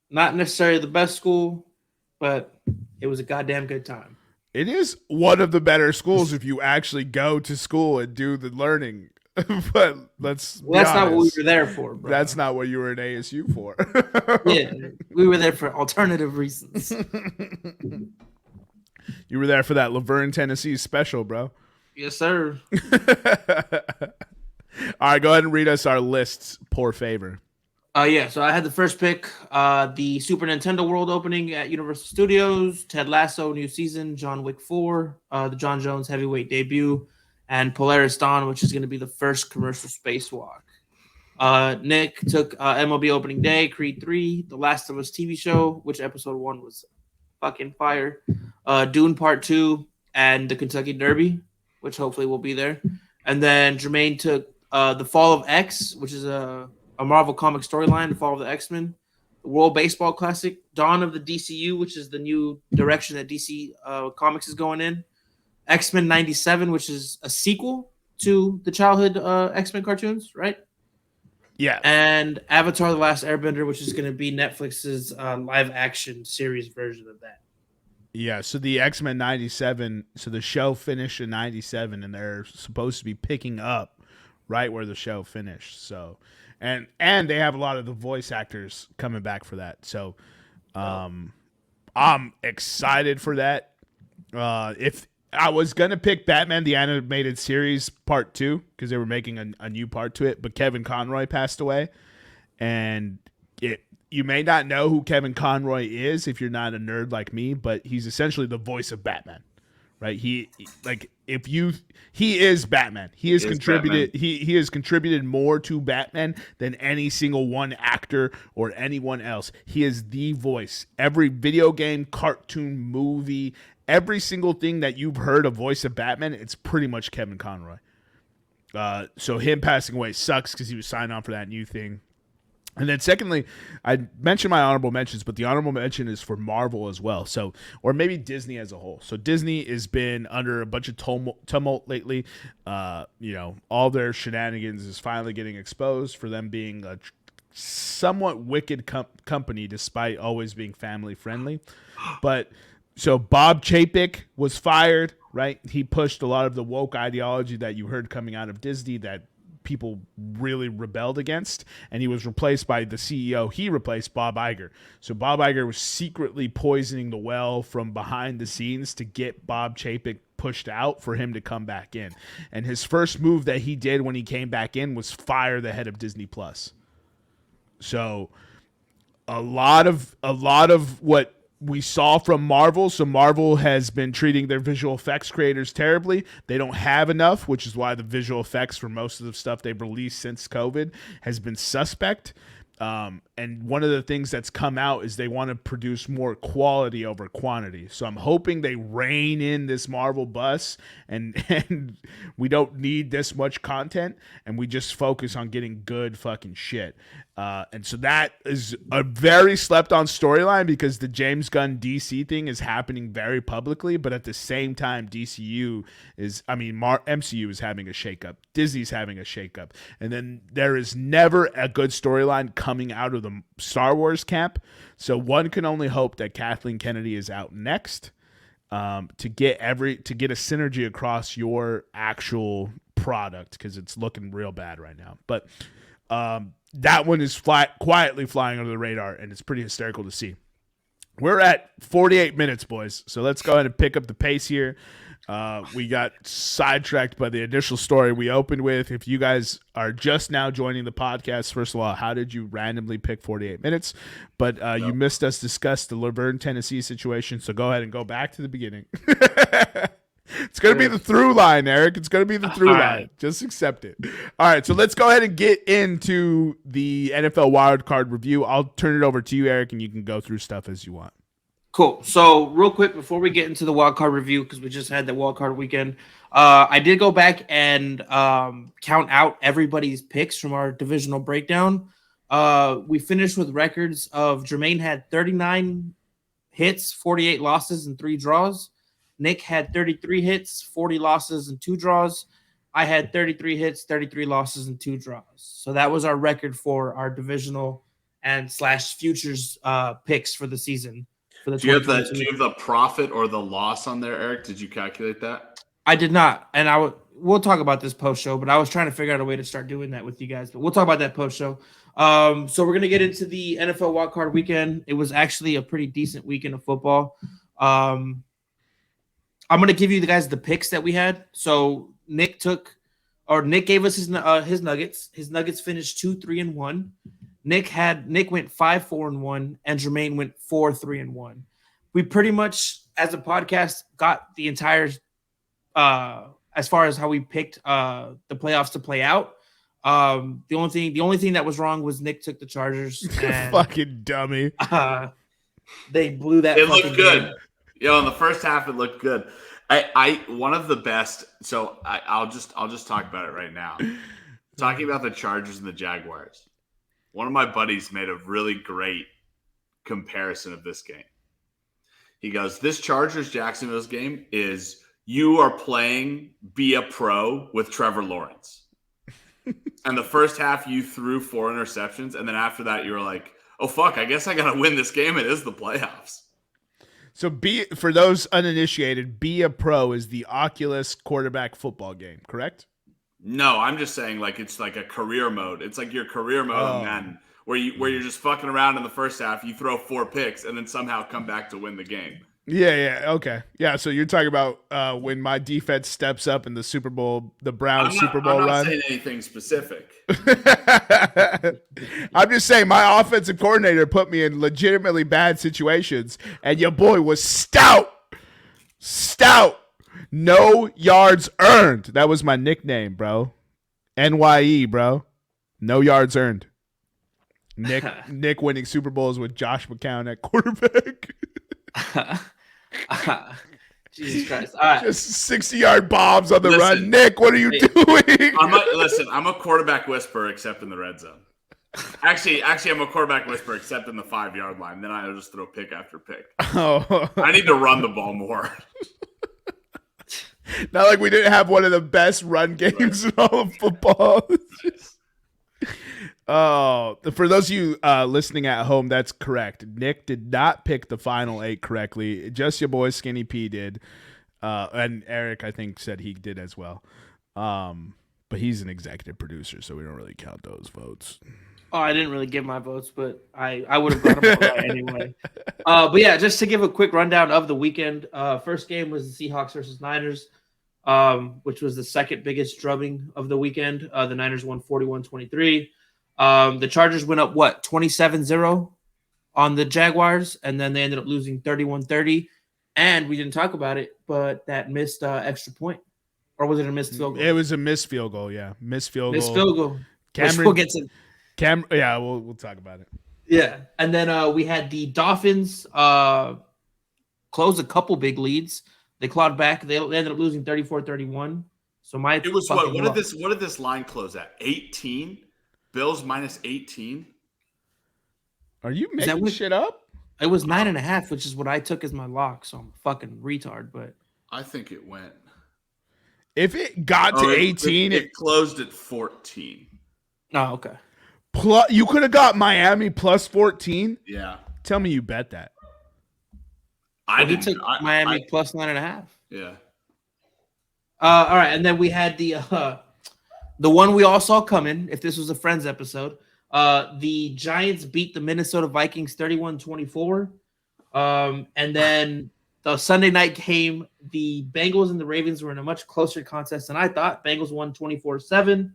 not necessarily the best school, but it was a goddamn good time. It is one of the better schools if you actually go to school and do the learning. But that's not what we were there for, bro. That's not what you were in ASU for. Yeah, we were there for alternative reasons. You were there for that Laverne, Tennessee special, bro. Yes, sir. All right, go ahead and read us our lists, poor favor. Yeah, so I had the first pick, the Super Nintendo World opening at Universal Studios, Ted Lasso new season, John Wick 4, the Jon Jones heavyweight debut, and Polaris Dawn, which is going to be the first commercial spacewalk. Nick took MLB opening day, Creed 3, The Last of Us TV show, which episode 1 was fucking fire, Dune Part 2, and the Kentucky Derby, which hopefully will be there. And then Jermaine took The Fall of X, which is a Marvel comic storyline, The Fall of the X-Men, the World Baseball Classic, Dawn of the DCU, which is the new direction that DC Comics is going in, X-Men 97, which is a sequel to the childhood X-Men cartoons, right? Yeah. And Avatar The Last Airbender, which is going to be Netflix's live action series version of that. Yeah, so the X-Men 97, so the show finished in 97, and they're supposed to be picking up right where the show finished. So, and they have a lot of the voice actors coming back for that. So, I'm excited for that. I was gonna pick Batman the Animated Series Part 2 because they were making a new part to it, but Kevin Conroy passed away, and you may not know who Kevin Conroy is if you're not a nerd like me, but he's essentially the voice of Batman, right? He is Batman. He has contributed. Batman. He has contributed more to Batman than any single one actor or anyone else. He is the voice. Every video game, cartoon, movie, every single thing that you've heard a voice of Batman, it's pretty much Kevin Conroy. So him passing away sucks because he was signed on for that new thing. And then secondly, I mentioned my honorable mentions, but the honorable mention is for Marvel as well. So, or maybe Disney as a whole. So Disney has been under a bunch of tumult lately. All their shenanigans is finally getting exposed for them being a somewhat wicked company, despite always being family friendly. But so Bob Chapek was fired, right? He pushed a lot of the woke ideology that you heard coming out of Disney that people really rebelled against, and he was replaced by the CEO. He replaced Bob Iger. So Bob Iger was secretly poisoning the well from behind the scenes to get Bob Chapek pushed out for him to come back in. And his first move that he did when he came back in was fire the head of Disney Plus. So a lot of what we saw from Marvel. So Marvel has been treating their visual effects creators terribly. They don't have enough, which is why the visual effects for most of the stuff they've released since COVID has been suspect. And one of the things that's come out is they want to produce more quality over quantity. So I'm hoping they rein in this Marvel bus and we don't need this much content and we just focus on getting good fucking shit. And so that is a very slept on storyline because the James Gunn DC thing is happening very publicly, but at the same time, MCU is having a shakeup. Disney's having a shakeup. And then there is never a good storyline coming out of the Star Wars camp. So one can only hope that Kathleen Kennedy is out next to get a synergy across your actual product because it's looking real bad right now. But that one is quietly flying under the radar, and it's pretty hysterical to see. We're at 48 minutes, boys, so let's go ahead and pick up the pace here. We got sidetracked by the initial story we opened with. If you guys are just now joining the podcast, first of all, how did you randomly pick 48 minutes? But you missed us discuss the Laverne, Tennessee situation, so go ahead and go back to the beginning. It's going to be the through line, Eric. It's going to be the through line. Just accept it. All right, so let's go ahead and get into the NFL wildcard review. I'll turn it over to you, Eric, and you can go through stuff as you want. Cool. So real quick, before we get into the wildcard review, because we just had the wildcard weekend, I did go back and count out everybody's picks from our divisional breakdown. We finished with records of Jermaine had 39 hits, 48 losses, and 3 draws. Nick had 33 hits, 40 losses, and 2 draws. I had 33 hits, 33 losses, and 2 draws. So that was our record for our divisional and / futures picks for the season. Do you have the profit or the loss on there, Eric? Did you calculate that? I did not, and we'll talk about this post show. But I was trying to figure out a way to start doing that with you guys. But we'll talk about that post show. So we're gonna get into the NFL wildcard weekend. It was actually a pretty decent weekend of football. I'm going to give you guys the picks that we had. So Nick gave us his Nuggets. His Nuggets finished 2-3-1. Nick went 5-4-1, and Jermaine went 4-3-1. We pretty much, as a podcast, got the entire as far as how we picked the playoffs to play out. The only thing that was wrong was Nick took the Chargers. And, fucking dummy. They blew that. It looked good. In the first half, it looked good. I one of the best. So I'll just talk about it right now. Talking about the Chargers and the Jaguars. One of my buddies made a really great comparison of this game. He goes, "This Chargers-Jacksonville's game is you are playing be a pro with Trevor Lawrence." And the first half, you threw 4 interceptions, and then after that, you were like, "Oh fuck, I guess I gotta win this game. It is the playoffs." So for those uninitiated, Be a Pro is the Oculus quarterback football game, correct? No, I'm just saying it's like a career mode. It's like your career mode and then where you're just fucking around in the first half, you throw 4 picks and then somehow come back to win the game. Yeah. Okay. Yeah. So you're talking about when my defense steps up in the Super Bowl, the Browns Super Bowl I'm not run. saying anything specific. I'm just saying my offensive coordinator put me in legitimately bad situations, and your boy was stout. No yards earned. That was my nickname, bro. NYE, bro. No yards earned. Nick winning Super Bowls with Josh McCown at quarterback. Jesus Christ. All right. Just 60-yard bombs on the Listen, run. Nick, what are you doing? I'm a quarterback whisperer except in the red zone. Actually, I'm a quarterback whisperer except in the 5-yard line. Then I just throw pick after pick. Oh. I need to run the ball more. Not like we didn't have one of the best run games in all of football. Oh, for those of you listening at home, that's correct. Nick did not pick the final 8 correctly. Just your boy Skinny P did. And Eric, I think, said he did as well. But he's an executive producer, so we don't really count those votes. Oh, I didn't really give my votes, but I would have got them all right anyway. But yeah, just to give a quick rundown of the weekend. First game was the Seahawks versus Niners, which was the second biggest drubbing of the weekend. The Niners won 41-23. The Chargers went up, 27-0 on the Jaguars, and then they ended up losing 31-30. And we didn't talk about it, but that missed extra point. Or was it a missed field goal? It was a missed field goal, yeah. Missed field goal. Cameron gets it. Yeah, we'll talk about it. Yeah. And then we had the Dolphins close a couple big leads. They clawed back. They ended up losing 34-31. So it was what did this line close at? 18? Bills minus 18? Are you making shit up? It was 9.5, which is what I took as my lock. So I'm a fucking retard, but I think it went. If it got to 18, it closed at 14. Oh, okay. You could have got Miami plus 14. Yeah. Tell me you bet that. I took Miami plus 9.5. Yeah. All right, and then we had the one we all saw coming. If this was a Friends episode, the Giants beat the Minnesota Vikings 31-24. And then the Sunday night game, the Bengals and the Ravens were in a much closer contest than I thought. Bengals won 24-7.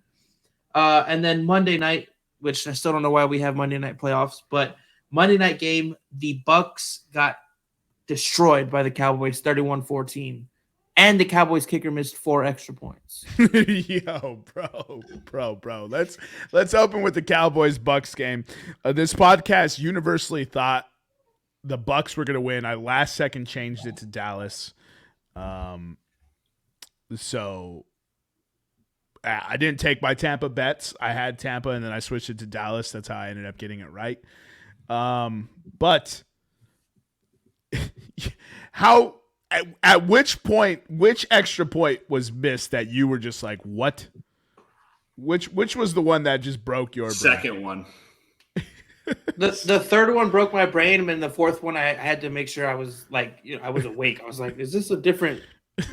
And then Monday night, which I still don't know why we have Monday night playoffs, but Monday night game, the Bucks got destroyed by the Cowboys 31-14. And the Cowboys kicker missed 4 extra points. Yo, bro. Let's open with the Cowboys Bucks game. This podcast universally thought the Bucks were going to win. I last second changed it to Dallas. So I didn't take my Tampa bets. I had Tampa and then I switched it to Dallas. That's how I ended up getting it right. But at which point, which extra point was missed that you were just like, what? Which was the one that just broke your brain? Second one. The third one broke my brain, and the fourth one I had to make sure I was I was awake. I was like, is this a different,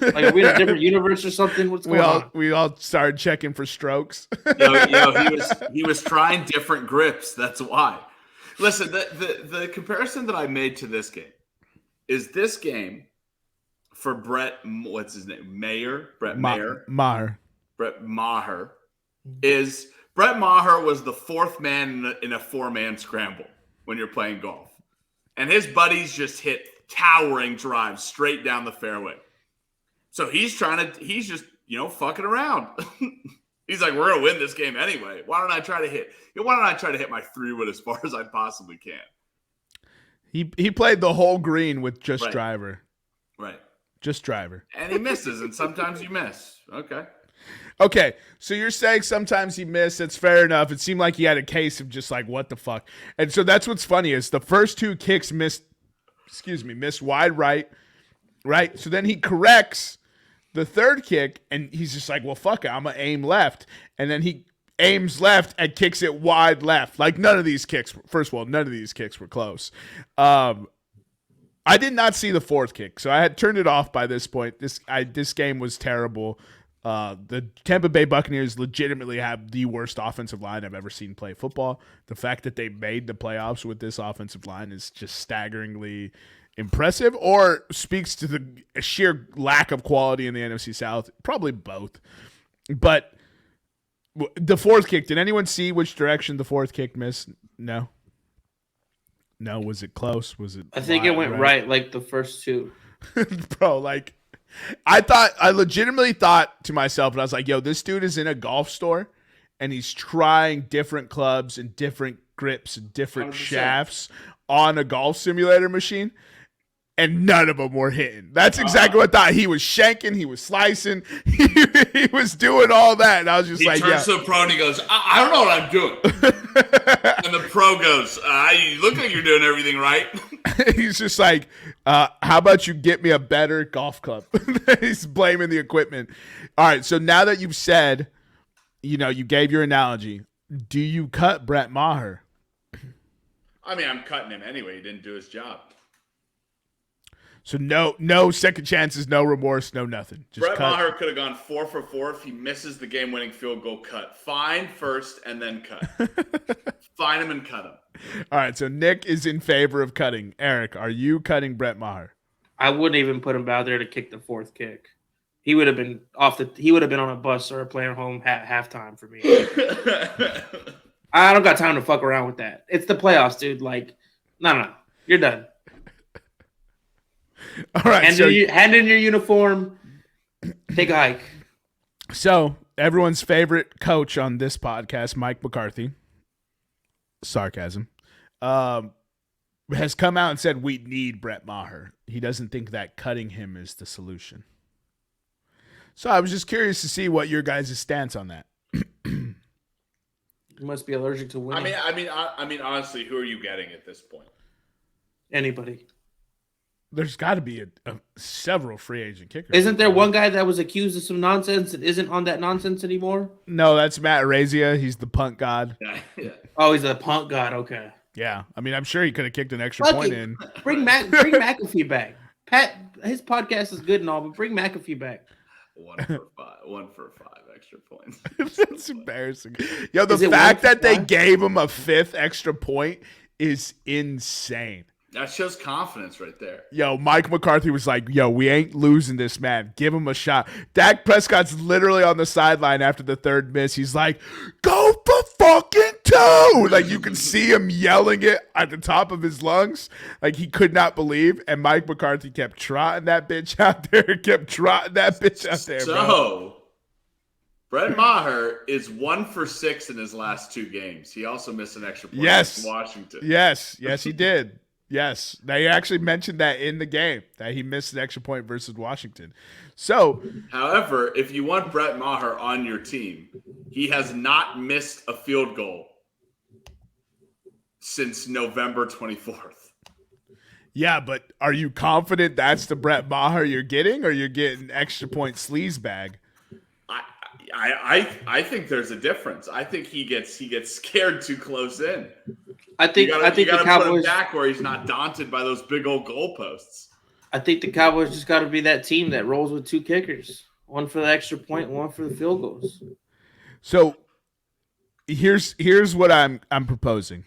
are we in a different universe or something? What's going on? We all started checking for strokes. He was trying different grips. That's why. Listen, the comparison that I made to this game is this game for Brett, what's his name? Brett Maher. Brett Maher is Brett Maher was the fourth man in a 4-man scramble when you're playing golf. And his buddies just hit towering drives straight down the fairway. So he's just, fucking around. He's like, we're going to win this game anyway. Why don't I try to hit my 3-wood as far as I possibly can? He played the whole green with just driver. Right. Just driver. And he misses, and sometimes you miss. Okay, so you're saying sometimes he missed. It's fair enough. It seemed like he had a case of just like, what the fuck? And so that's what's funny is the first 2 kicks missed wide right? So then he corrects the third kick, and he's just like, well, fuck it, I'm going to aim left. And then he aims left and kicks it wide left. Like none of these kicks were close. I did not see the fourth kick, so I had turned it off by this point. This game was terrible. The Tampa Bay Buccaneers legitimately have the worst offensive line I've ever seen play football. The fact that they made the playoffs with this offensive line is just staggeringly impressive, or speaks to the sheer lack of quality in the NFC South. Probably both. But the fourth kick, did anyone see which direction the fourth kick missed? No. No, was it close? Was it? I think it went right like the first two. Bro, like, I legitimately thought to myself, and I was like, yo, this dude is in a golf store and he's trying different clubs and different grips and different 100%. shafts on a golf simulator machine, and none of them were hitting. That's exactly what I thought. He was shanking, he was slicing, he was doing all that, and I was just He like, turns to the pro and he goes, I don't know what I'm doing. And the pro goes, you look like you're doing everything right. He's just like, how about you get me a better golf club? He's blaming the equipment. All right, so now that you've said, you gave your analogy, do you cut Brett Maher? I mean, I'm cutting him anyway. He didn't do his job. So no second chances, no remorse, no nothing. Just Brett cut. Maher could have gone 4 for 4 if he misses the game-winning field goal. Cut. Fine first and then cut. Fine him and cut him. All right, so Nick is in favor of cutting. Eric, are you cutting Brett Maher? I wouldn't even put him out there to kick the fourth kick. He would have been He would have been on a bus or a plane home halftime for me. I don't got time to fuck around with that. It's the playoffs, dude. Like, no, you're done. All right, hand in your uniform. Take a hike. So everyone's favorite coach on this podcast, Mike McCarthy, sarcasm, has come out and said we need Brett Maher. He doesn't think that cutting him is the solution. So I was just curious to see what your guys' stance on that. You must be allergic to winning. I mean, honestly, who are you getting at this point? Anybody. There's got to be several free agent kickers. Isn't there one guy that was accused of some nonsense and isn't on that nonsense anymore? No, that's Matt Araiza. He's the punt god. Yeah. Oh, he's a punt god. Okay. Yeah, I mean, I'm sure he could have kicked an extra point in. Bring McAfee back. Pat, his podcast is good and all, but bring McAfee back. 1 for 5 extra points. That's embarrassing. Yo, the fact that they gave him a fifth extra point is insane. That shows confidence right there. Yo, Mike McCarthy was like, yo, we ain't losing this, man. Give him a shot. Dak Prescott's literally on the sideline after the third miss. He's like, go for fucking 2. Like, you can see him yelling it at the top of his lungs. Like, he could not believe. And Mike McCarthy kept trotting that bitch out there. So, Brett Maher is 1 for 6 in his last 2 games. He also missed an extra point against Washington. Yes, he did. Yes, they actually mentioned that in the game, that he missed an extra point versus Washington. So, however, if you want Brett Maher on your team, he has not missed a field goal since November 24th. Yeah, but are you confident that's the Brett Maher you're getting, or you're getting extra point sleaze bag? I think there's a difference. I think he gets scared too close in. I think the Cowboys put him back where he's not daunted by those big old goalposts. I think the Cowboys just got to be that team that rolls with 2 kickers, one for the extra point, one for the field goals. So here's what I'm proposing.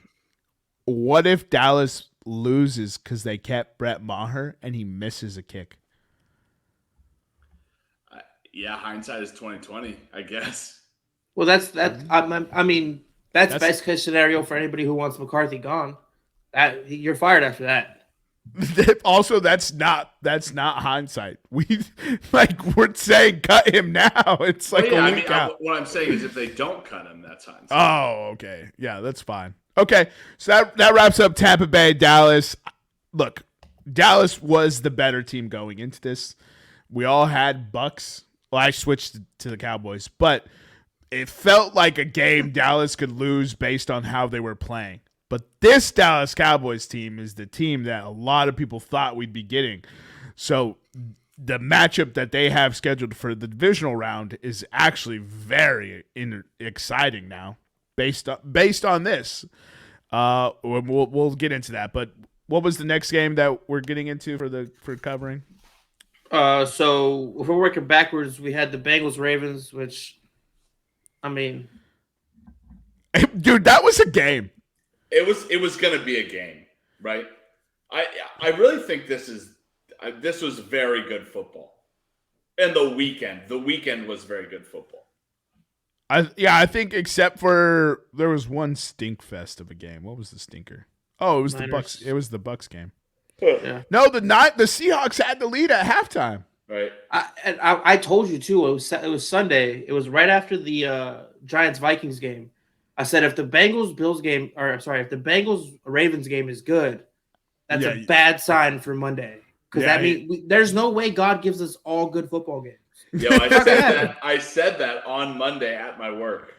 What if Dallas loses because they kept Brett Maher and he misses a kick? Yeah, hindsight is 20/20, I guess. Well, that's best case scenario for anybody who wants McCarthy gone. That you're fired after that. Also, that's not hindsight. We're saying cut him now. It's like a week out. What I'm saying is if they don't cut him, that's hindsight. Oh, okay. Yeah, that's fine. Okay, so that wraps up Tampa Bay, Dallas. Look, Dallas was the better team going into this. We all had Bucks. Well, I switched to the Cowboys, but it felt like a game Dallas could lose based on how they were playing. But this Dallas Cowboys team is the team that a lot of people thought we'd be getting. So the matchup that they have scheduled for the divisional round is actually very exciting now based on this. We'll get into that. But what was the next game that we're getting into for covering? So if we're working backwards, we had the Bengals Ravens, which, I mean, Dude, that was a game. It was going to be a game, right? I really think this was very good football. And the weekend was very good football. I think except for there was one stink fest of a game. What was the stinker? Oh, it was Niners. the Bucks. It was the Bucks game. yeah. No, the Seahawks had the lead at halftime. Right. I told you too. It was Sunday. It was right after the Giants Vikings game. I said if the Bengals Ravens game is good, that's a bad sign for Monday because that means there's no way God gives us all good football games. Yo, I said that on Monday at my work.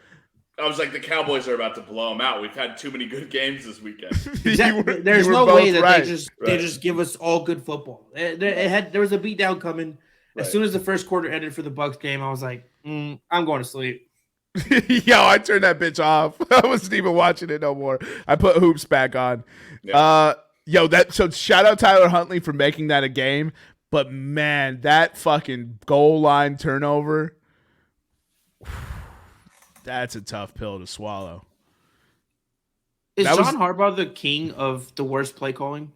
I was like, the Cowboys are about to blow them out. We've had too many good games this weekend. There's no way that they just give us all good football. There was a beatdown coming. As soon as the first quarter ended for the Bucks game, I was like, I'm going to sleep. Yo, I turned that bitch off. I wasn't even watching it no more. I put hoops back on. Yeah. So shout out Tyler Huntley for making that a game. But man, that fucking goal line turnover, that's a tough pill to swallow. Is John Harbaugh the king of the worst play calling?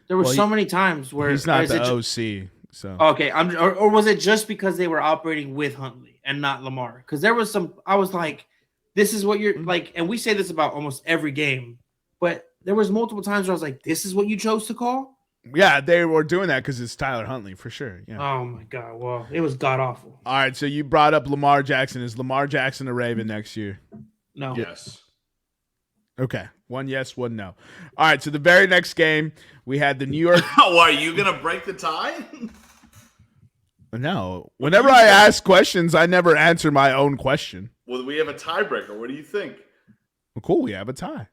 There were so many times where he's not the OC. So okay, or was it just because they were operating with Huntley and not Lamar? Because there was some. I was like, "This is what you're like," and we say this about almost every game, but there was multiple times where I was like, "This is what you chose to call." Yeah, they were doing that because it's Tyler Huntley for sure. Yeah. Oh my god! Well, it was god awful. All right, so you brought up Lamar Jackson. Is Lamar Jackson a Raven next year? No. Yes. Okay. One yes, one no. All right, so the very next game, we had the New York. Oh, are you going to break the tie? No. Whenever I ask questions, I never answer my own question. Well, we have a tiebreaker. What do you think? Well, cool. We have a tie.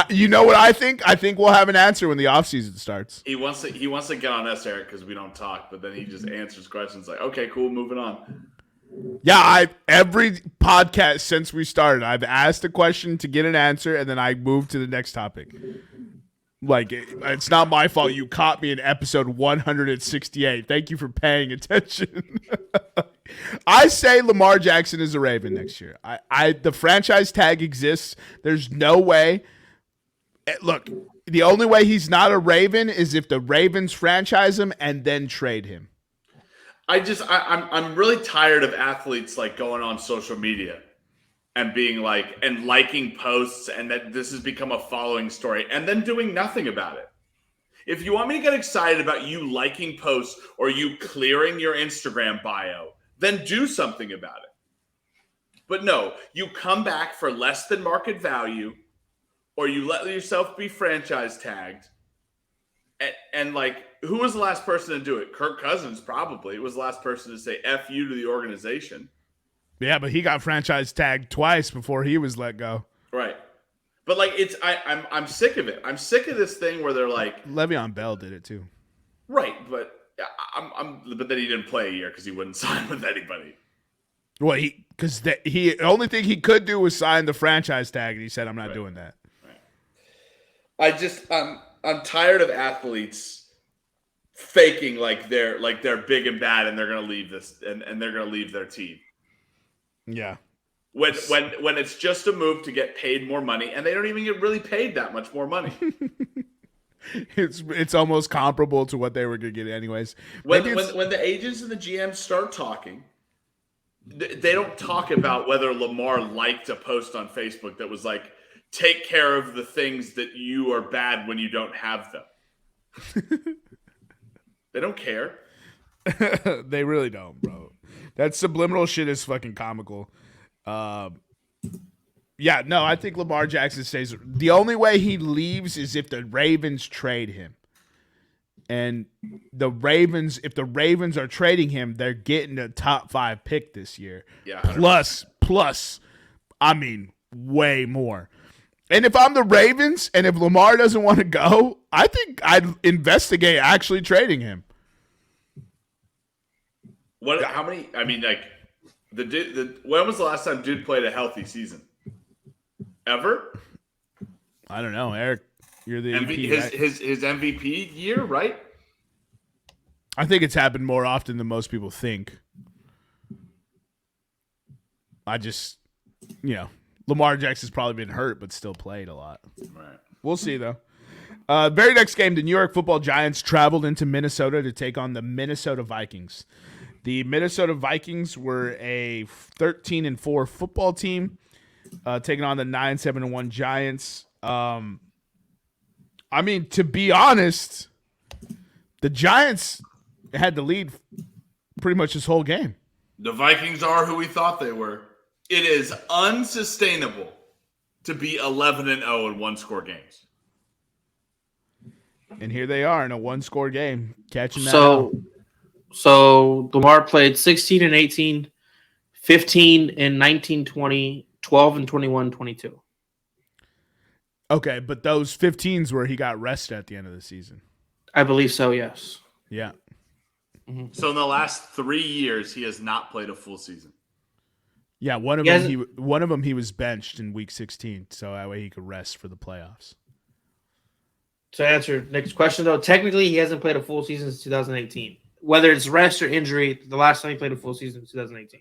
You know what I think? I think we'll have an answer when the offseason starts. He wants to get on us, Eric, because we don't talk, but then he just answers questions like, okay, cool, moving on. Yeah, every podcast since we started, I've asked a question to get an answer, and then I move to the next topic. Like, it's not my fault you caught me in episode 168. Thank you for paying attention. I say Lamar Jackson is a Raven next year. The franchise tag exists. There's no way. Look, the only way he's not a Raven is if the Ravens franchise him and then trade him. I'm really tired of athletes like going on social media and being like and liking posts and that this has become a following story and then doing nothing about it. If you want me to get excited about you liking posts or you clearing your Instagram bio, then do something about it. But no, you come back for less than market value or you let yourself be franchise tagged. And like, who was the last person to do it? Kirk Cousins probably was the last person to say F you to the organization. Yeah, but he got franchise tagged twice before he was let go. Right. But like I'm sick of it. I'm sick of this thing where they're like Le'Veon Bell did it too. Right, but but then he didn't play a year because he wouldn't sign with anybody. Well, the only thing he could do was sign the franchise tag, and he said, "I'm not doing that." Right. I'm tired of athletes faking like they're big and bad and they're gonna leave this and they're gonna leave their team. Yeah. When it's just a move to get paid more money and they don't even get really paid that much more money. It's almost comparable to what they were gonna get anyways. When the agents and the GMs start talking, they don't talk about whether Lamar liked a post on Facebook that was like, take care of the things that you are bad when you don't have them. They don't care. They really don't, bro. That subliminal shit is fucking comical. Yeah, no, I think Lamar Jackson stays. The only way he leaves is if the Ravens trade him. And if the Ravens are trading him, they're getting a top 5 pick this year. Yeah. Plus, I mean, way more. And if I'm the Ravens and if Lamar doesn't want to go, I think I'd investigate actually trading him. What? How many? I mean, like, when was the last time dude played a healthy season? Ever? I don't know, Eric. You're the MVP, his MVP year, right? I think it's happened more often than most people think. Lamar Jackson's probably been hurt, but still played a lot. Right. We'll see, though. Very next game, the New York Football Giants traveled into Minnesota to take on the Minnesota Vikings. The Minnesota Vikings were a 13-4 football team, taking on the 9-7-1 Giants. To be honest, the Giants had the lead pretty much this whole game. The Vikings are who we thought they were. It is unsustainable to be 11-0 in one-score games. And here they are in a one-score game, catching that out. So Lamar played 16-18, 15-19, 20, 12-21, 22. Okay, but those 15s where he got rested at the end of the season. I believe so, yes. Yeah. Mm-hmm. So in the last 3 years, he has not played a full season. Yeah, one of them he was benched in week 16, so that way he could rest for the playoffs. To answer next question, though, technically he hasn't played a full season since 2018. Whether it's rest or injury, the last time he played a full season was 2018.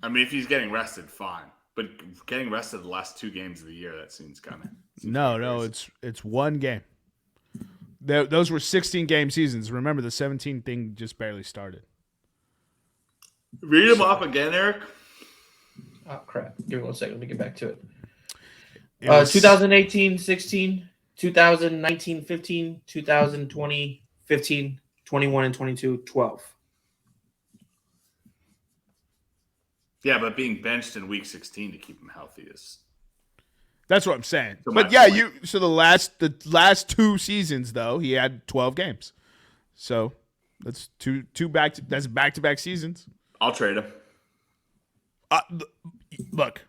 I mean, if he's getting rested, fine. But getting rested the last 2 games of the year, that seems kind of... No, it's one game. Those were 16-game seasons. Remember, the 17 thing just barely started. Read them off again, Eric. Oh, crap. Give me 1 second. Let me get back to it. 2018-16, 2019-15, 2020, 15, 21, and 22, 12. Yeah, but being benched in week 16 to keep him healthy is... That's what I'm saying. So but yeah, so the last 2 seasons though, he had 12 games. So that's that's back-to-back seasons. I'll trade him. Look,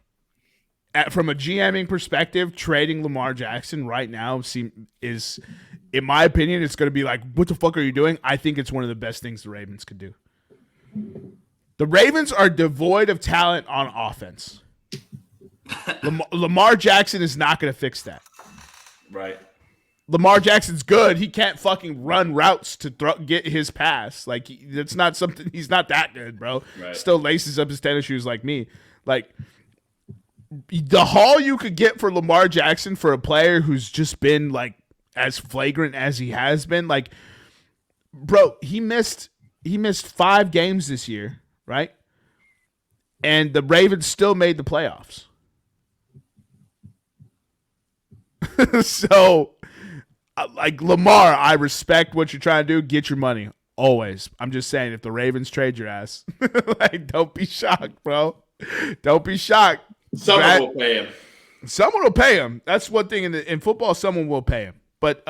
from a GMing perspective, trading Lamar Jackson right now is, in my opinion, it's going to be like, what the fuck are you doing? I think it's one of the best things the Ravens could do. The Ravens are devoid of talent on offense. Lamar Jackson is not going to fix that. Right. Lamar Jackson's good. He can't fucking run routes to get his pass. Like, it's not something. He's not that good, bro. Right. Still laces up his tennis shoes like me. Like, the haul you could get for Lamar Jackson for a player who's just been like as flagrant as he has been. Like, bro, he missed 5 games this year, right? And the Ravens still made the playoffs. So, like, Lamar, I respect what you're trying to do. Get your money. Always. I'm just saying, if the Ravens trade your ass, like, don't be shocked, bro. Don't be shocked. Someone will pay him. Someone will pay him. That's one thing in football. Someone will pay him. But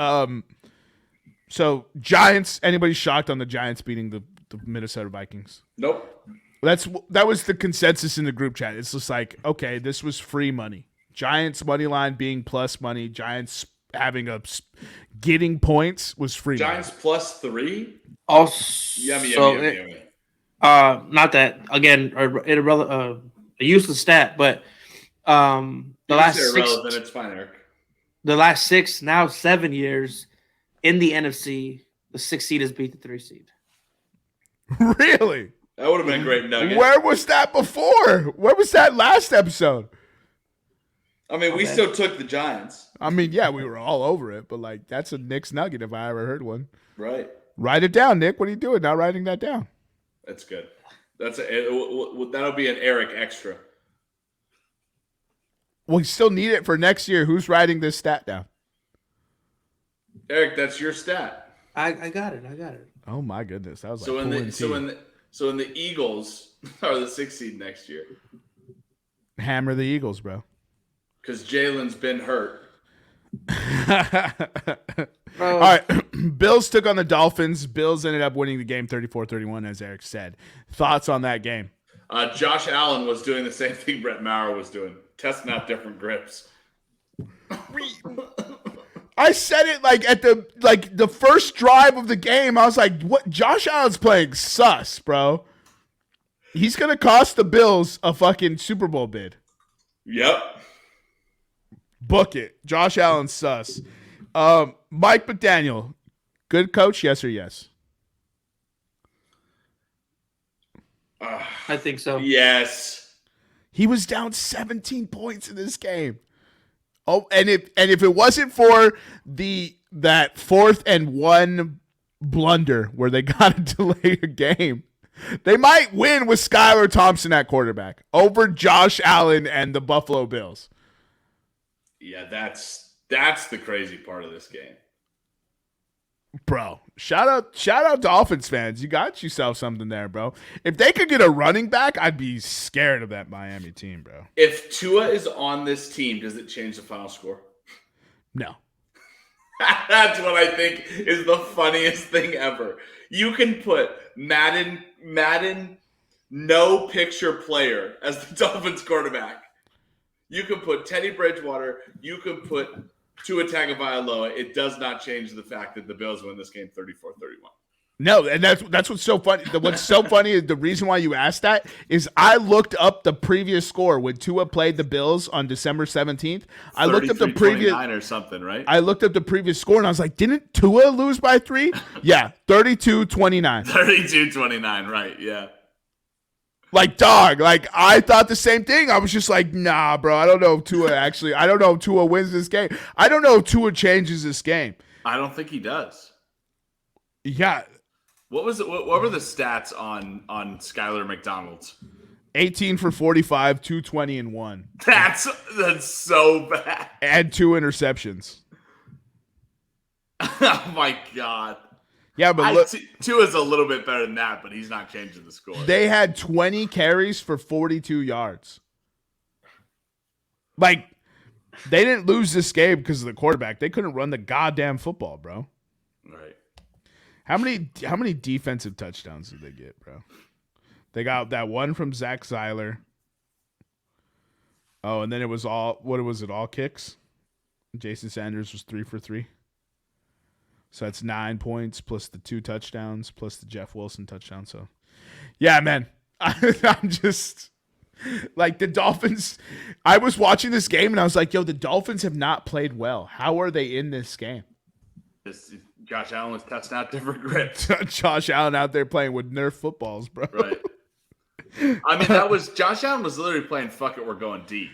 so Giants. Anybody shocked on the Giants beating the Minnesota Vikings? Nope. That was the consensus in the group chat. It's just like, okay, this was free money. Giants money line being plus money. Giants getting points was free. Giants money. +3. Also, Yummy. Not that again, a useless stat, but the last 6. It's fine, Eric. The last 6, now 7 years in the NFC, the 6 seed has beat the 3 seed. Really? That would have been a great nugget. Where was that before? Where was that last episode? I mean, we still took the Giants. I mean, yeah, we were all over it, but like, that's a Nick's nugget if I ever heard one. Right. Write it down, Nick. What are you doing? Not writing that down. That's good. That'll be an Eric extra. We still need it for next year. Who's writing this stat down? Eric, that's your stat. I got it. Oh my goodness, that was So like when the Eagles are the 6th seed next year, hammer the Eagles, bro. because Jalen's been hurt. All right, Bills took on the Dolphins. Bills ended up winning the game 34-31, as Eric said. Thoughts on that game? Josh Allen was doing the same thing Brett Maher was doing, testing out different grips. I said it like at the first drive of the game. I was like, "What? Josh Allen's playing sus, bro. He's gonna cost the Bills a fucking Super Bowl bid." Yep. Book it. Josh Allen sus. Mike McDaniel, good coach, yes or yes? I think so. Yes. He was down 17 points in this game. Oh, and if it wasn't for that 4th and 1 blunder where they got to delay a game, they might win with Skylar Thompson at quarterback over Josh Allen and the Buffalo Bills. Yeah, that's the crazy part of this game. Bro, shout out Dolphins fans. You got yourself something there, bro. If they could get a running back, I'd be scared of that Miami team, bro. If Tua is on this team, does it change the final score? No. That's what I think is the funniest thing ever. You can put Madden no picture player as the Dolphins quarterback. You can put Teddy Bridgewater. You can put Tua Tagovailoa. It does not change the fact that the Bills win this game 34-31. No, and that's what's so funny. What's so funny is the reason why you asked that is I looked up the previous score when Tua played the Bills on December 17th. I looked up the previous or something, right? I looked up the previous score and I was like, didn't Tua lose by 3? Yeah, 32-29. 32-29, right? Yeah. Like, dog, like I thought the same thing. I was just like, nah, bro. I don't know if Tua wins this game. I don't know if Tua changes this game. I don't think he does. Yeah. What were the stats on Skylar McDonald's? 18 for 45, 220 and 1. That's so bad. And 2 interceptions. Oh my God. Yeah, but look, Tua is a little bit better than that, but he's not changing the score. They had 20 carries for 42 yards. Like, they didn't lose this game because of the quarterback. They couldn't run the goddamn football, bro. Right. How many defensive touchdowns did they get, bro? They got that one from Zach Seiler. Oh, and then it was all kicks? Jason Sanders was 3 for 3. So that's 9 points plus the 2 touchdowns plus the Jeff Wilson touchdown. So, yeah, man, I'm just like the Dolphins. I was watching this game and I was like, yo, the Dolphins have not played well. How are they in this game? Josh Allen was testing out different grips. Josh Allen out there playing with Nerf footballs, bro. Right. I mean, Josh Allen was literally playing fuck it, we're going deep.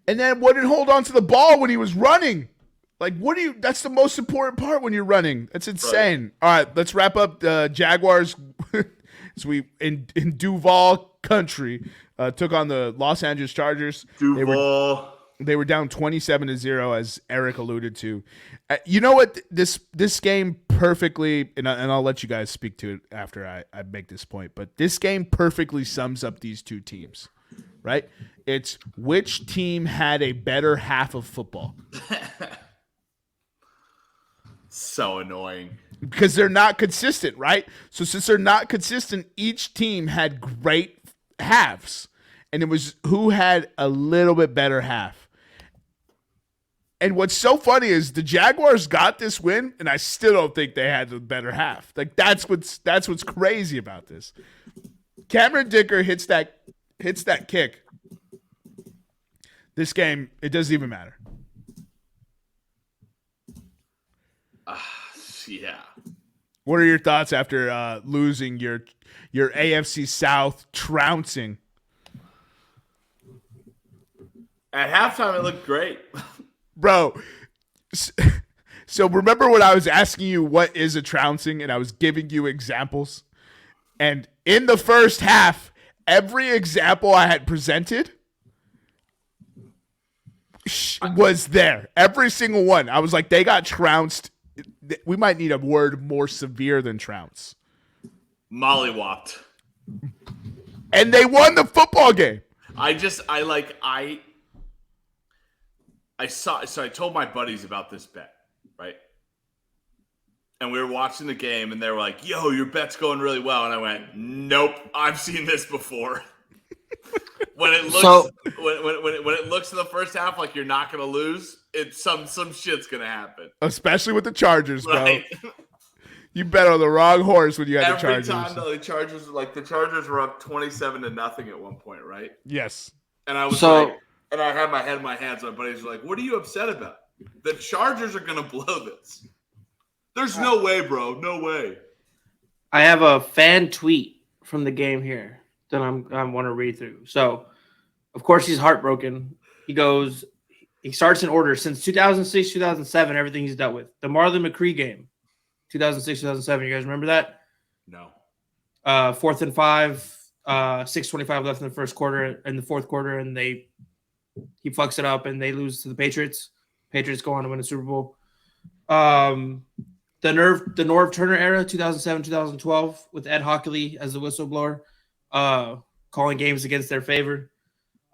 And then wouldn't hold on to the ball when he was running. Like, that's the most important part when you're running. That's insane. Right. All right, let's wrap up the Jaguars as we in Duval country took on the Los Angeles Chargers. Duval. They were down 27-0, as Eric alluded to. You know what? This game perfectly, and I'll let you guys speak to it after I make this point, but this game perfectly sums up these two teams, right? It's which team had a better half of football. So annoying. Because they're not consistent, right? So since they're not consistent, each team had great halves. And it was who had a little bit better half. And what's so funny is the Jaguars got this win, and I still don't think they had the better half. Like that's what's crazy about this. Cameron Dicker hits that kick. This game, it doesn't even matter. Yeah. What are your thoughts after losing your AFC South trouncing? At halftime, it looked great. Bro, so remember when I was asking you what is a trouncing and I was giving you examples? And in the first half, every example I had presented was there. Every single one. I was like, they got trounced. We might need a word more severe than trounce. Mollywopped. And they won the football game. I told my buddies about this bet, right? And we were watching the game and they were like, yo, your bet's going really well. And I went, nope, I've seen this before. When it looks when it looks in the first half like you're not gonna lose, it's some shit's gonna happen. Especially with the Chargers, bro. Right? You bet on the wrong horse when you had the Chargers. Every time the Chargers were up 27-0 at one point, right? Yes. And I was and I had my head in my hands. My buddies were like, "What are you upset about?" The Chargers are going to blow this. There's no way, bro. No way. I have a fan tweet from the game here that I want to read through. So, of course, he's heartbroken. He starts in order since 2006, 2007, everything he's dealt with. The Marlon McCree game, 2006, 2007. You guys remember that? No. 4th and 5, 6:25 left in the fourth quarter, and he fucks it up and they lose to the Patriots. Patriots go on to win the Super Bowl. The Norv Turner era, 2007, 2012, with Ed Hockley as the whistleblower, calling games against their favor.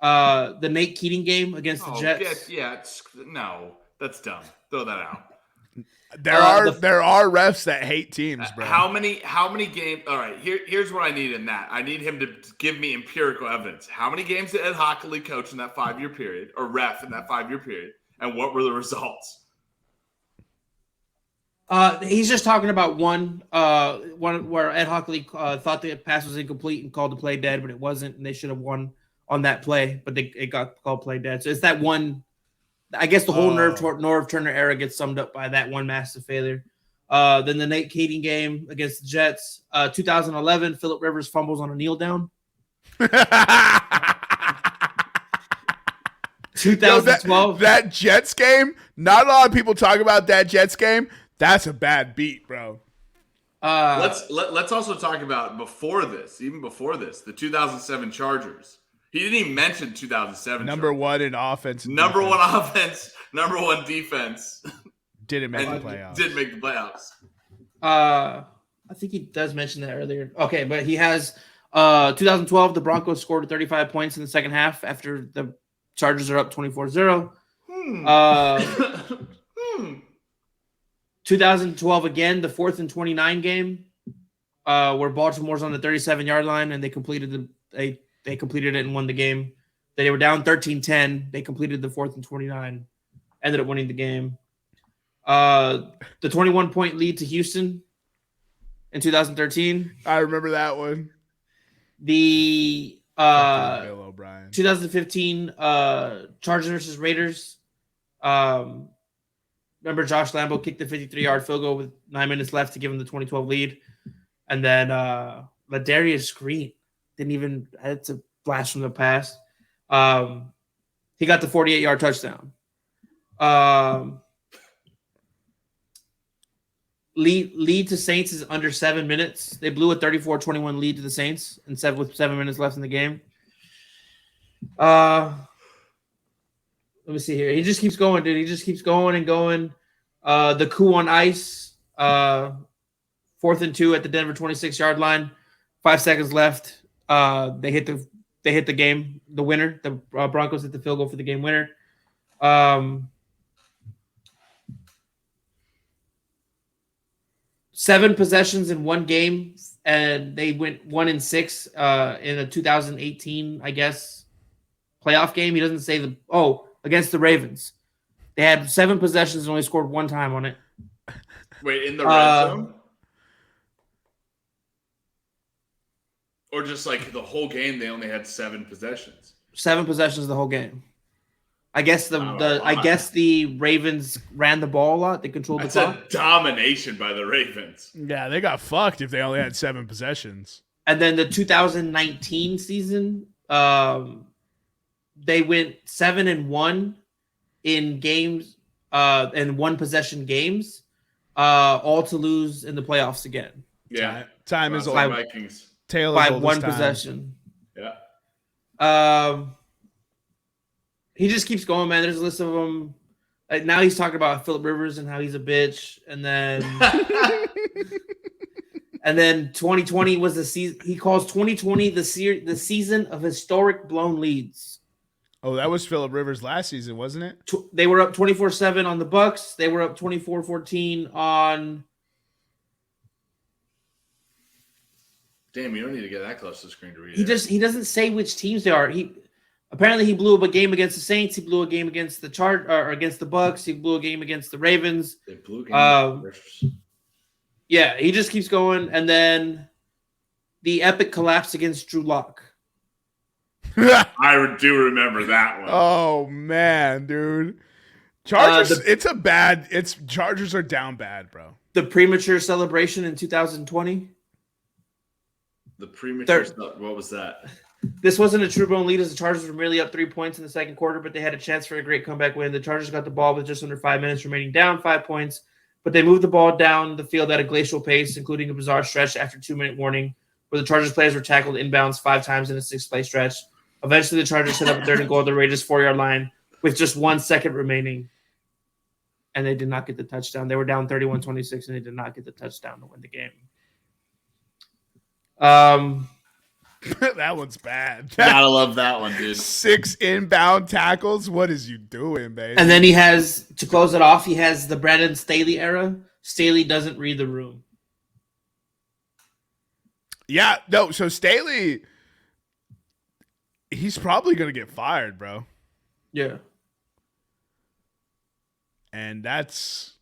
The Nate Keating game against the Jets. No, that's dumb. Throw that out. There are refs that hate teams, bro. How many games? All right, here's what I need in that. I need him to give me empirical evidence. How many games did Ed Hockley coach in that 5-year period, or ref in that 5-year period, and what were the results? He's just talking about one where Ed Hockley thought the pass was incomplete and called the play dead, but it wasn't, and they should have won on that play, but it got called play dead. So it's that one. I guess the whole Norv Turner era gets summed up by that one massive failure. Then the Nate Keating game against the Jets. 2011, Phillip Rivers fumbles on a kneel down. 2012. That Jets game, not a lot of people talk about that Jets game. That's a bad beat, bro. Let's also talk about before this, the 2007 Chargers. He didn't even mention 2007. Number one in offense. Number one offense. Number one defense. Didn't make the playoffs. Didn't make the playoffs. I think he does mention that earlier. Okay, but he has 2012, the Broncos scored 35 points in the second half after the Chargers are up 24-0. 2012 again, the 4th and 29 game, where Baltimore's on the 37-yard line and they completed it and won the game. They were down 13-10. They completed the 4th and 29, ended up winning the game. The 21-point lead to Houston in 2013. I remember that one. The Bill O'Brien. 2015 Chargers versus Raiders. Remember Josh Lambo kicked the 53-yard field goal with 9 minutes left to give him the 2012 lead. And then Ladarius Green it's a blast from the past. He got the 48-yard touchdown. Lead to Saints is under 7 minutes. They blew a 34-21 lead to the Saints with 7 minutes left in the game. Let me see here. He just keeps going, dude. He just keeps going and going. The coup on ice. 4th and 2 at the Denver 26-yard line. 5 seconds left. They hit the game, the winner. The Broncos hit the field goal for the game winner. 7 possessions in one game, and they went 1-6 in a 2018, I guess, playoff game. He doesn't say against the Ravens. They had 7 possessions and only scored 1 time on it. Wait, in the red zone? Or just like the whole game, they only had 7 possessions. 7 possessions the whole game. I guess the Ravens ran the ball a lot. They controlled the clock. That's a domination by the Ravens. Yeah, they got fucked if they only had 7 possessions. And then the 2019 season, they went 7-1 in games, and 1 possession games, all to lose in the playoffs again. Yeah, time is old. Vikings. By 1 possession. Yeah. He just keeps going, man. There's a list of them. Like, now he's talking about Phillip Rivers and how he's a bitch, and then and then 2020 was the season. He calls 2020 the season of historic blown leads. Oh, that was Phillip Rivers last season, wasn't it? They were up 24-7 on the Bucks. They were up 24-14 on. Damn, you don't need to get that close to the screen to read it. He doesn't say which teams they are. Apparently he blew up a game against the Saints. He blew a game against the against the Bucks. He blew a game against the Ravens. They blew a game. Yeah, he just keeps going, and then the epic collapse against Drew Lock. I do remember that one. Oh man, dude, Chargers. Chargers are down bad, bro. The premature celebration in 2020. The premature what was that? This wasn't a true blown lead as the Chargers were merely up 3 points in the second quarter, but they had a chance for a great comeback win. The Chargers got the ball with just under 5 minutes remaining, down 5 points, but they moved the ball down the field at a glacial pace, including a bizarre stretch after 2-minute warning, where the Chargers players were tackled inbounds 5 times in a 6-play stretch. Eventually, the Chargers set up a 3rd and goal at the Raiders' 4-yard line with just 1 second remaining, and they did not get the touchdown. They were down 31-26, and they did not get the touchdown to win the game. That one's bad. Gotta love that one, dude. 6 inbound tackles. What is you doing, baby? And then he has, to close it off, he has the Brandon Staley era. Staley doesn't read the room. Yeah, no. So Staley, he's probably gonna get fired, bro. Yeah. And that's.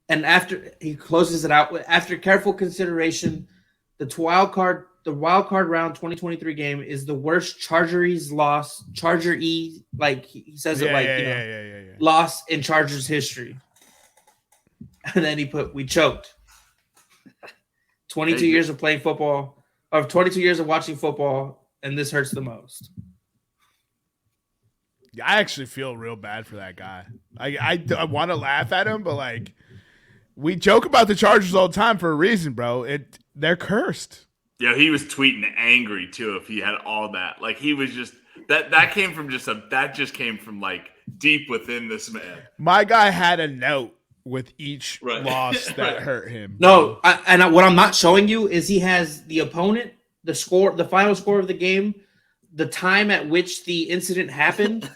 And after he closes it out, after careful consideration, the wild card round 2023 game is the worst Chargers loss, like he says it loss in Chargers history. And then he put, we choked. 22 years of playing football, of 22 years of watching football, and this hurts the most. I actually feel real bad for that guy. I want to laugh at him, but like, we joke about the Chargers all the time for a reason, bro. They're cursed. Yeah, he was tweeting angry too. If he had all that, like he was just that came from came from like deep within this man. My guy had a note with each loss that hurt him. No, what I'm not showing you is he has the opponent, the score, the final score of the game, the time at which the incident happened,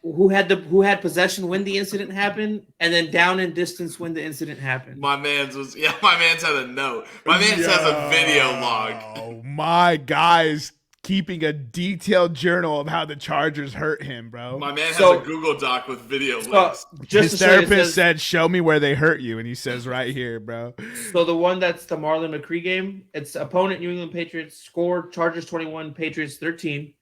who had possession when the incident happened, and then down in distance when the incident happened. My man's had a note. My man's has a video log. Oh, my guy's keeping a detailed journal of how the Chargers hurt him, bro. My man has a Google Doc with video links. His therapist said, "Show me where they hurt you," and he says, "Right here, bro." So the one that's the Marlon McCree game, it's opponent New England Patriots, score Chargers 21, Patriots 13.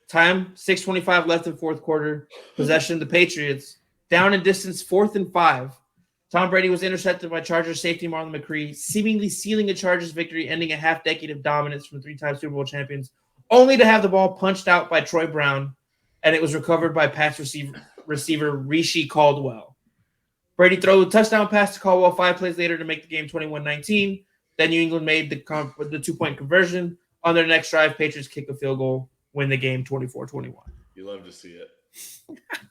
Time, 6:25 left in fourth quarter. Possession, the Patriots. Down in distance, 4th and 5. Tom Brady was intercepted by Chargers safety Marlon McCree, seemingly sealing a Chargers victory, ending a half-decade of dominance from 3-time Super Bowl champions, only to have the ball punched out by Troy Brown, and it was recovered by pass receiver Rishi Caldwell. Brady threw a touchdown pass to Caldwell 5 plays later to make the game 21-19. Then New England made the 2-point conversion. On their next drive, Patriots kick a field goal, win the game 24-21. You love to see it.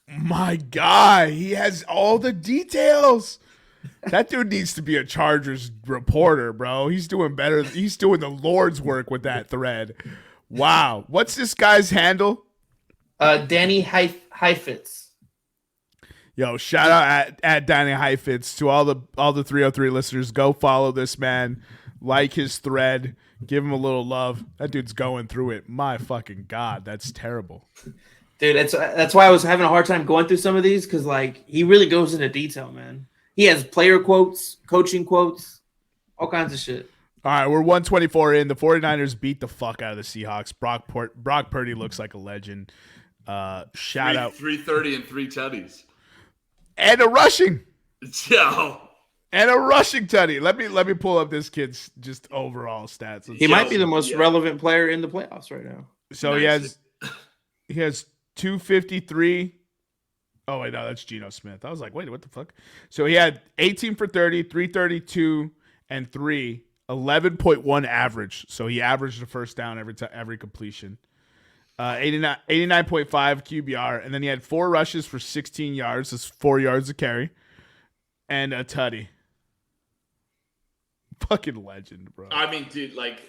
My guy, he has all the details. That dude needs to be a Chargers reporter, bro. He's doing better. He's doing the Lord's work with that thread. Wow. What's this guy's handle? Danny Heifetz. Yo, shout out at Danny Heifetz to all the 303 listeners. Go follow this man. Like his thread. Give him a little love. That dude's going through it. My fucking God, that's terrible. Dude, that's why I was having a hard time going through some of these, because like he really goes into detail, man. He has player quotes, coaching quotes, all kinds of shit. All right, we're 124 in. The 49ers beat the fuck out of the Seahawks. Brock Purdy looks like a legend. Shout out 330 and 3 tutties. And a rushing. Yo. And a rushing tutty. Let me pull up this kid's just overall stats. He might be the most relevant player in the playoffs right now. So nice. he has 253. Oh wait, no, that's Geno Smith. I was like, wait, what the fuck? So he had 18 for 30, 332, and 3, 11.1 average. So he averaged a first down every completion. 89.5 QBR, and then he had 4 rushes for 16 yards. That's 4 yards a carry, and a tutty. Fucking legend, bro. I mean, dude, like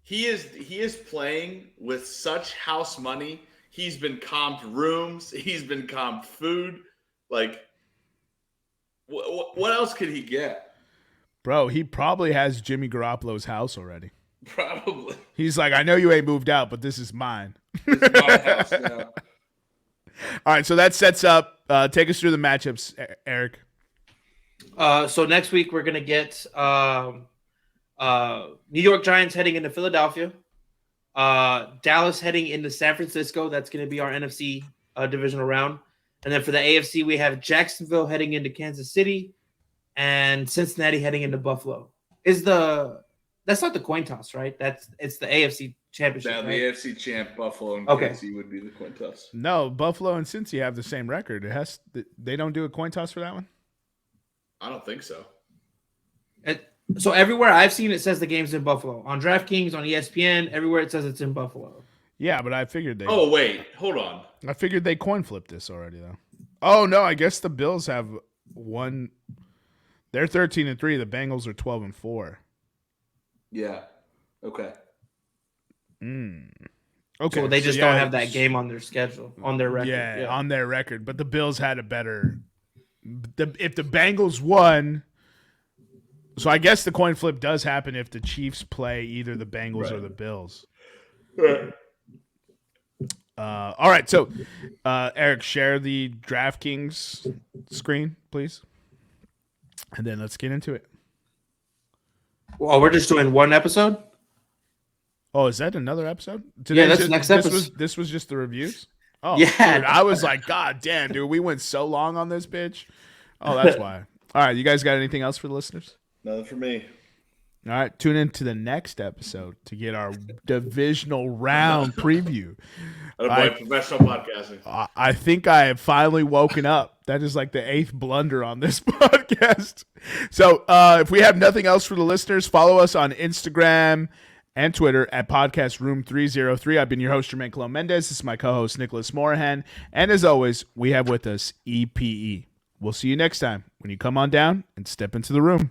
he is playing with such house money. He's been comped rooms. He's been comped food. Like, what else could he get? Bro, he probably has Jimmy Garoppolo's house already. Probably. He's like, I know you ain't moved out, but this is mine. This is my house now. All right, so that sets up. Take us through the matchups, Eric. So next week we're gonna get New York Giants heading into Philadelphia, Dallas heading into San Francisco. That's gonna be our NFC divisional round. And then for the AFC, we have Jacksonville heading into Kansas City and Cincinnati heading into Buffalo. That's not the coin toss, right? It's the AFC championship. Now, right? the AFC champ, Buffalo and Okay. KC would be the coin toss. No, Buffalo and Cincy have the same record. They don't do a coin toss for that one? I don't think so. So everywhere I've seen it says the game's in Buffalo. On DraftKings, on ESPN, everywhere it says it's in Buffalo. Yeah, but I figured they. Oh, wait. Hold on. I figured they coin flipped this already, though. Oh no, I guess the Bills have one. They're 13-3. The Bengals are 12-4. Yeah. Okay. Okay. So they just don't have that game on their schedule, on their record. Yeah, on their record. But the Bills had a better. If the Bengals won. So I guess the coin flip does happen if the Chiefs play either the Bengals or the Bills. Right. All right. So, Eric, share the DraftKings screen, please. And then let's get into it. Well, we're just doing one episode? Oh, is that another episode? Yeah, that's the next episode. This was just the reviews? Oh, yeah. Dude, I was like, God damn, dude, we went so long on this bitch. Oh, that's why. All right, you guys got anything else for the listeners? Nothing for me. All right, tune in to the next episode to get our divisional round preview. Professional podcasting. I think I have finally woken up. That is like the 8th blunder on this podcast. So if we have nothing else for the listeners, follow us on Instagram and Twitter at Podcast Room303. I've been your host, Jermaine Colon Mendez. This is my co-host, Nicholas Morahan. And as always, we have with us EPE. We'll see you next time when you come on down and step into the room.